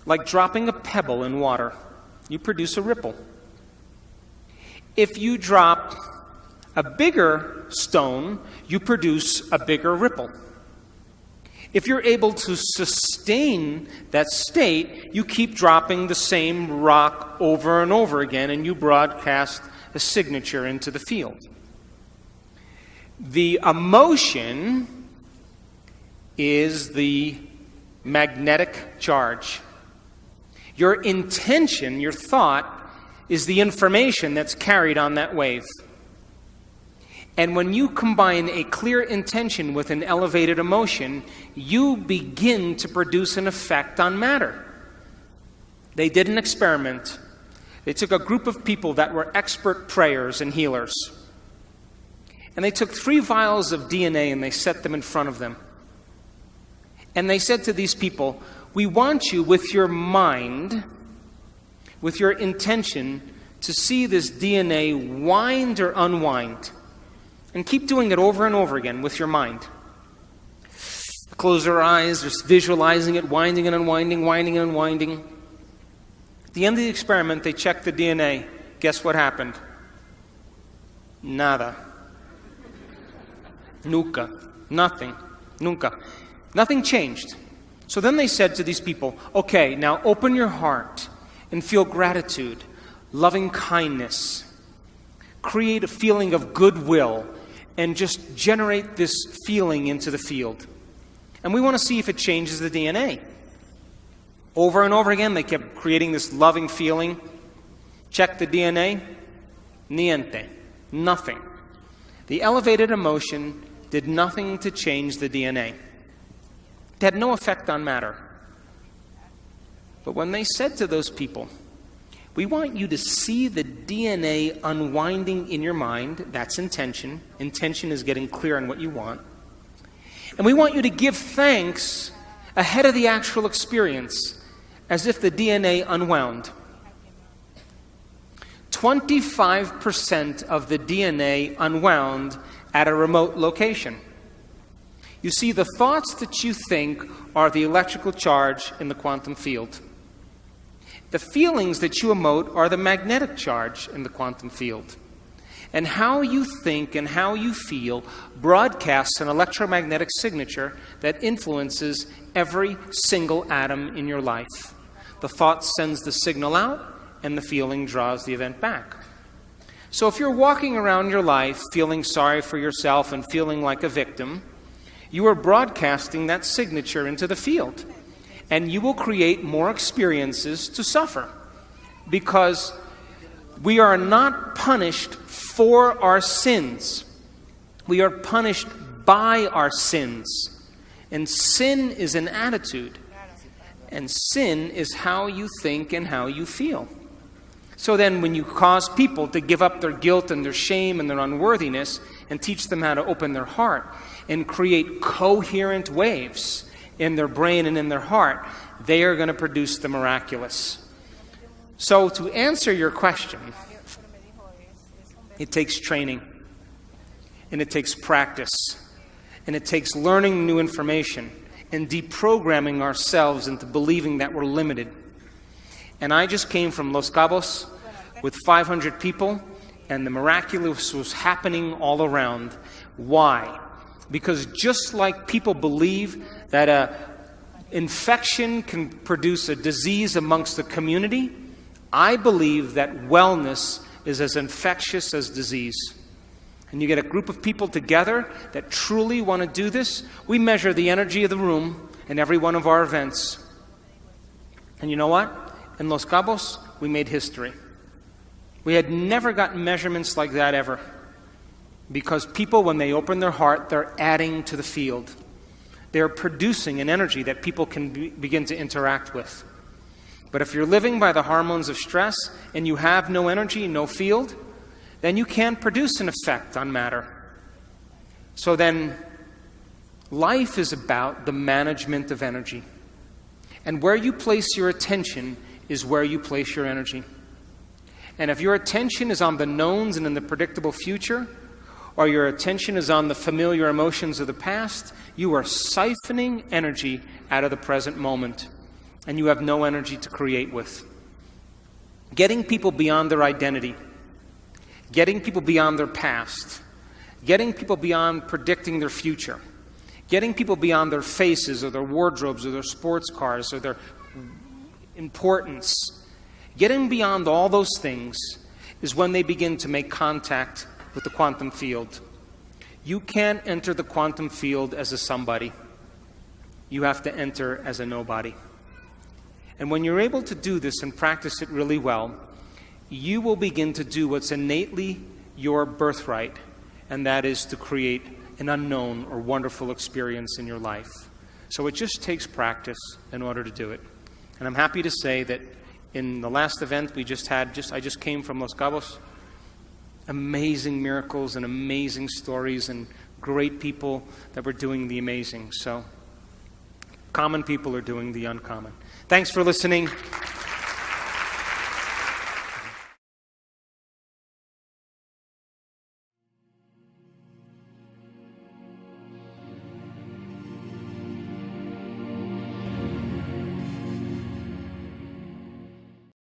like dropping a pebble in water. You produce a ripple. If you drop a bigger stone, you produce a bigger ripple. If you're able to sustain that state, you keep dropping the same rock over and over again, and you broadcast a signature into the field. The emotion is the magnetic charge. Your intention, your thought, is the information that's carried on that wave. And when you combine a clear intention with an elevated emotion, you begin to produce an effect on matter. They did an experiment. They took a group of people that were expert prayers and healers. And they took 3 vials of DNA and they set them in front of them. And they said to these people, we want you with your mind, with your intention, to see this DNA wind or unwind. And keep doing it over and over again with your mind. Close their eyes, just visualizing it, winding and unwinding, winding and unwinding. At the end of the experiment, they checked the DNA. Guess what happened? Nada. Nunca. Nothing. Nunca. Nothing changed. So then they said to these people, okay, now open your heart and feel gratitude, loving kindness. Create a feeling of goodwill and just generate this feeling into the field. And we want to see if it changes the DNA. Over and over again, they kept creating this loving feeling. Check the DNA. Niente. Nothing. The elevated emotion did nothing to change the DNA. It had no effect on matter. But when they said to those people, we want you to see the DNA unwinding in your mind. That's intention. Intention is getting clear on what you want. And we want you to give thanks ahead of the actual experience, as if the DNA unwound. 25% of the DNA unwound at a remote location. You see, the thoughts that you think are the electrical charge in the quantum field. The feelings that you emote are the magnetic charge in the quantum field. And how you think and how you feel broadcasts an electromagnetic signature that influences every single atom in your life. The thought sends the signal out, and the feeling draws the event back. So if you're walking around your life feeling sorry for yourself and feeling like a victim, you are broadcasting that signature into the field. And you will create more experiences to suffer, because we are not punished for our sins. We are punished by our sins. And sin is an attitude. And sin is how you think and how you feel. So then when you cause people to give up their guilt and their shame and their unworthiness and teach them how to open their heart and create coherent waves in their brain and in their heart, they are going to produce the miraculous. So to answer your question, it takes training, and it takes practice, and it takes learning new information and deprogramming ourselves into believing that we're limited. And I just came from Los Cabos with 500 people, and the miraculous was happening all around. Why? Because just like people believe that an infection can produce a disease amongst the community, I believe that wellness is as infectious as disease. And you get a group of people together that truly want to do this. We measure the energy of the room in every one of our events. And you know what? In Los Cabos, we made history. We had never gotten measurements like that ever. Because people, when they open their heart, they're adding to the field. They're producing an energy that people can begin to interact with. But if you're living by the hormones of stress and you have no energy, no field, then you can't produce an effect on matter. So then, life is about the management of energy. And where you place your attention is where you place your energy. And if your attention is on the knowns and in the predictable future, or your attention is on the familiar emotions of the past, you are siphoning energy out of the present moment, and you have no energy to create with. Getting people beyond their identity, getting people beyond their past, getting people beyond predicting their future, getting people beyond their faces or their wardrobes or their sports cars or their importance, getting beyond all those things is when they begin to make contact with the quantum field. You can't enter the quantum field as a somebody. You have to enter as a nobody. And when you're able to do this and practice it really well, you will begin to do what's innately your birthright, and that is to create an unknown or wonderful experience in your life. So it just takes practice in order to do it. And I'm happy to say that in the last event we just had, I just came from Los Cabos. Amazing miracles and amazing stories and great people that were doing the amazing. So common people are doing the uncommon. Thanks for listening.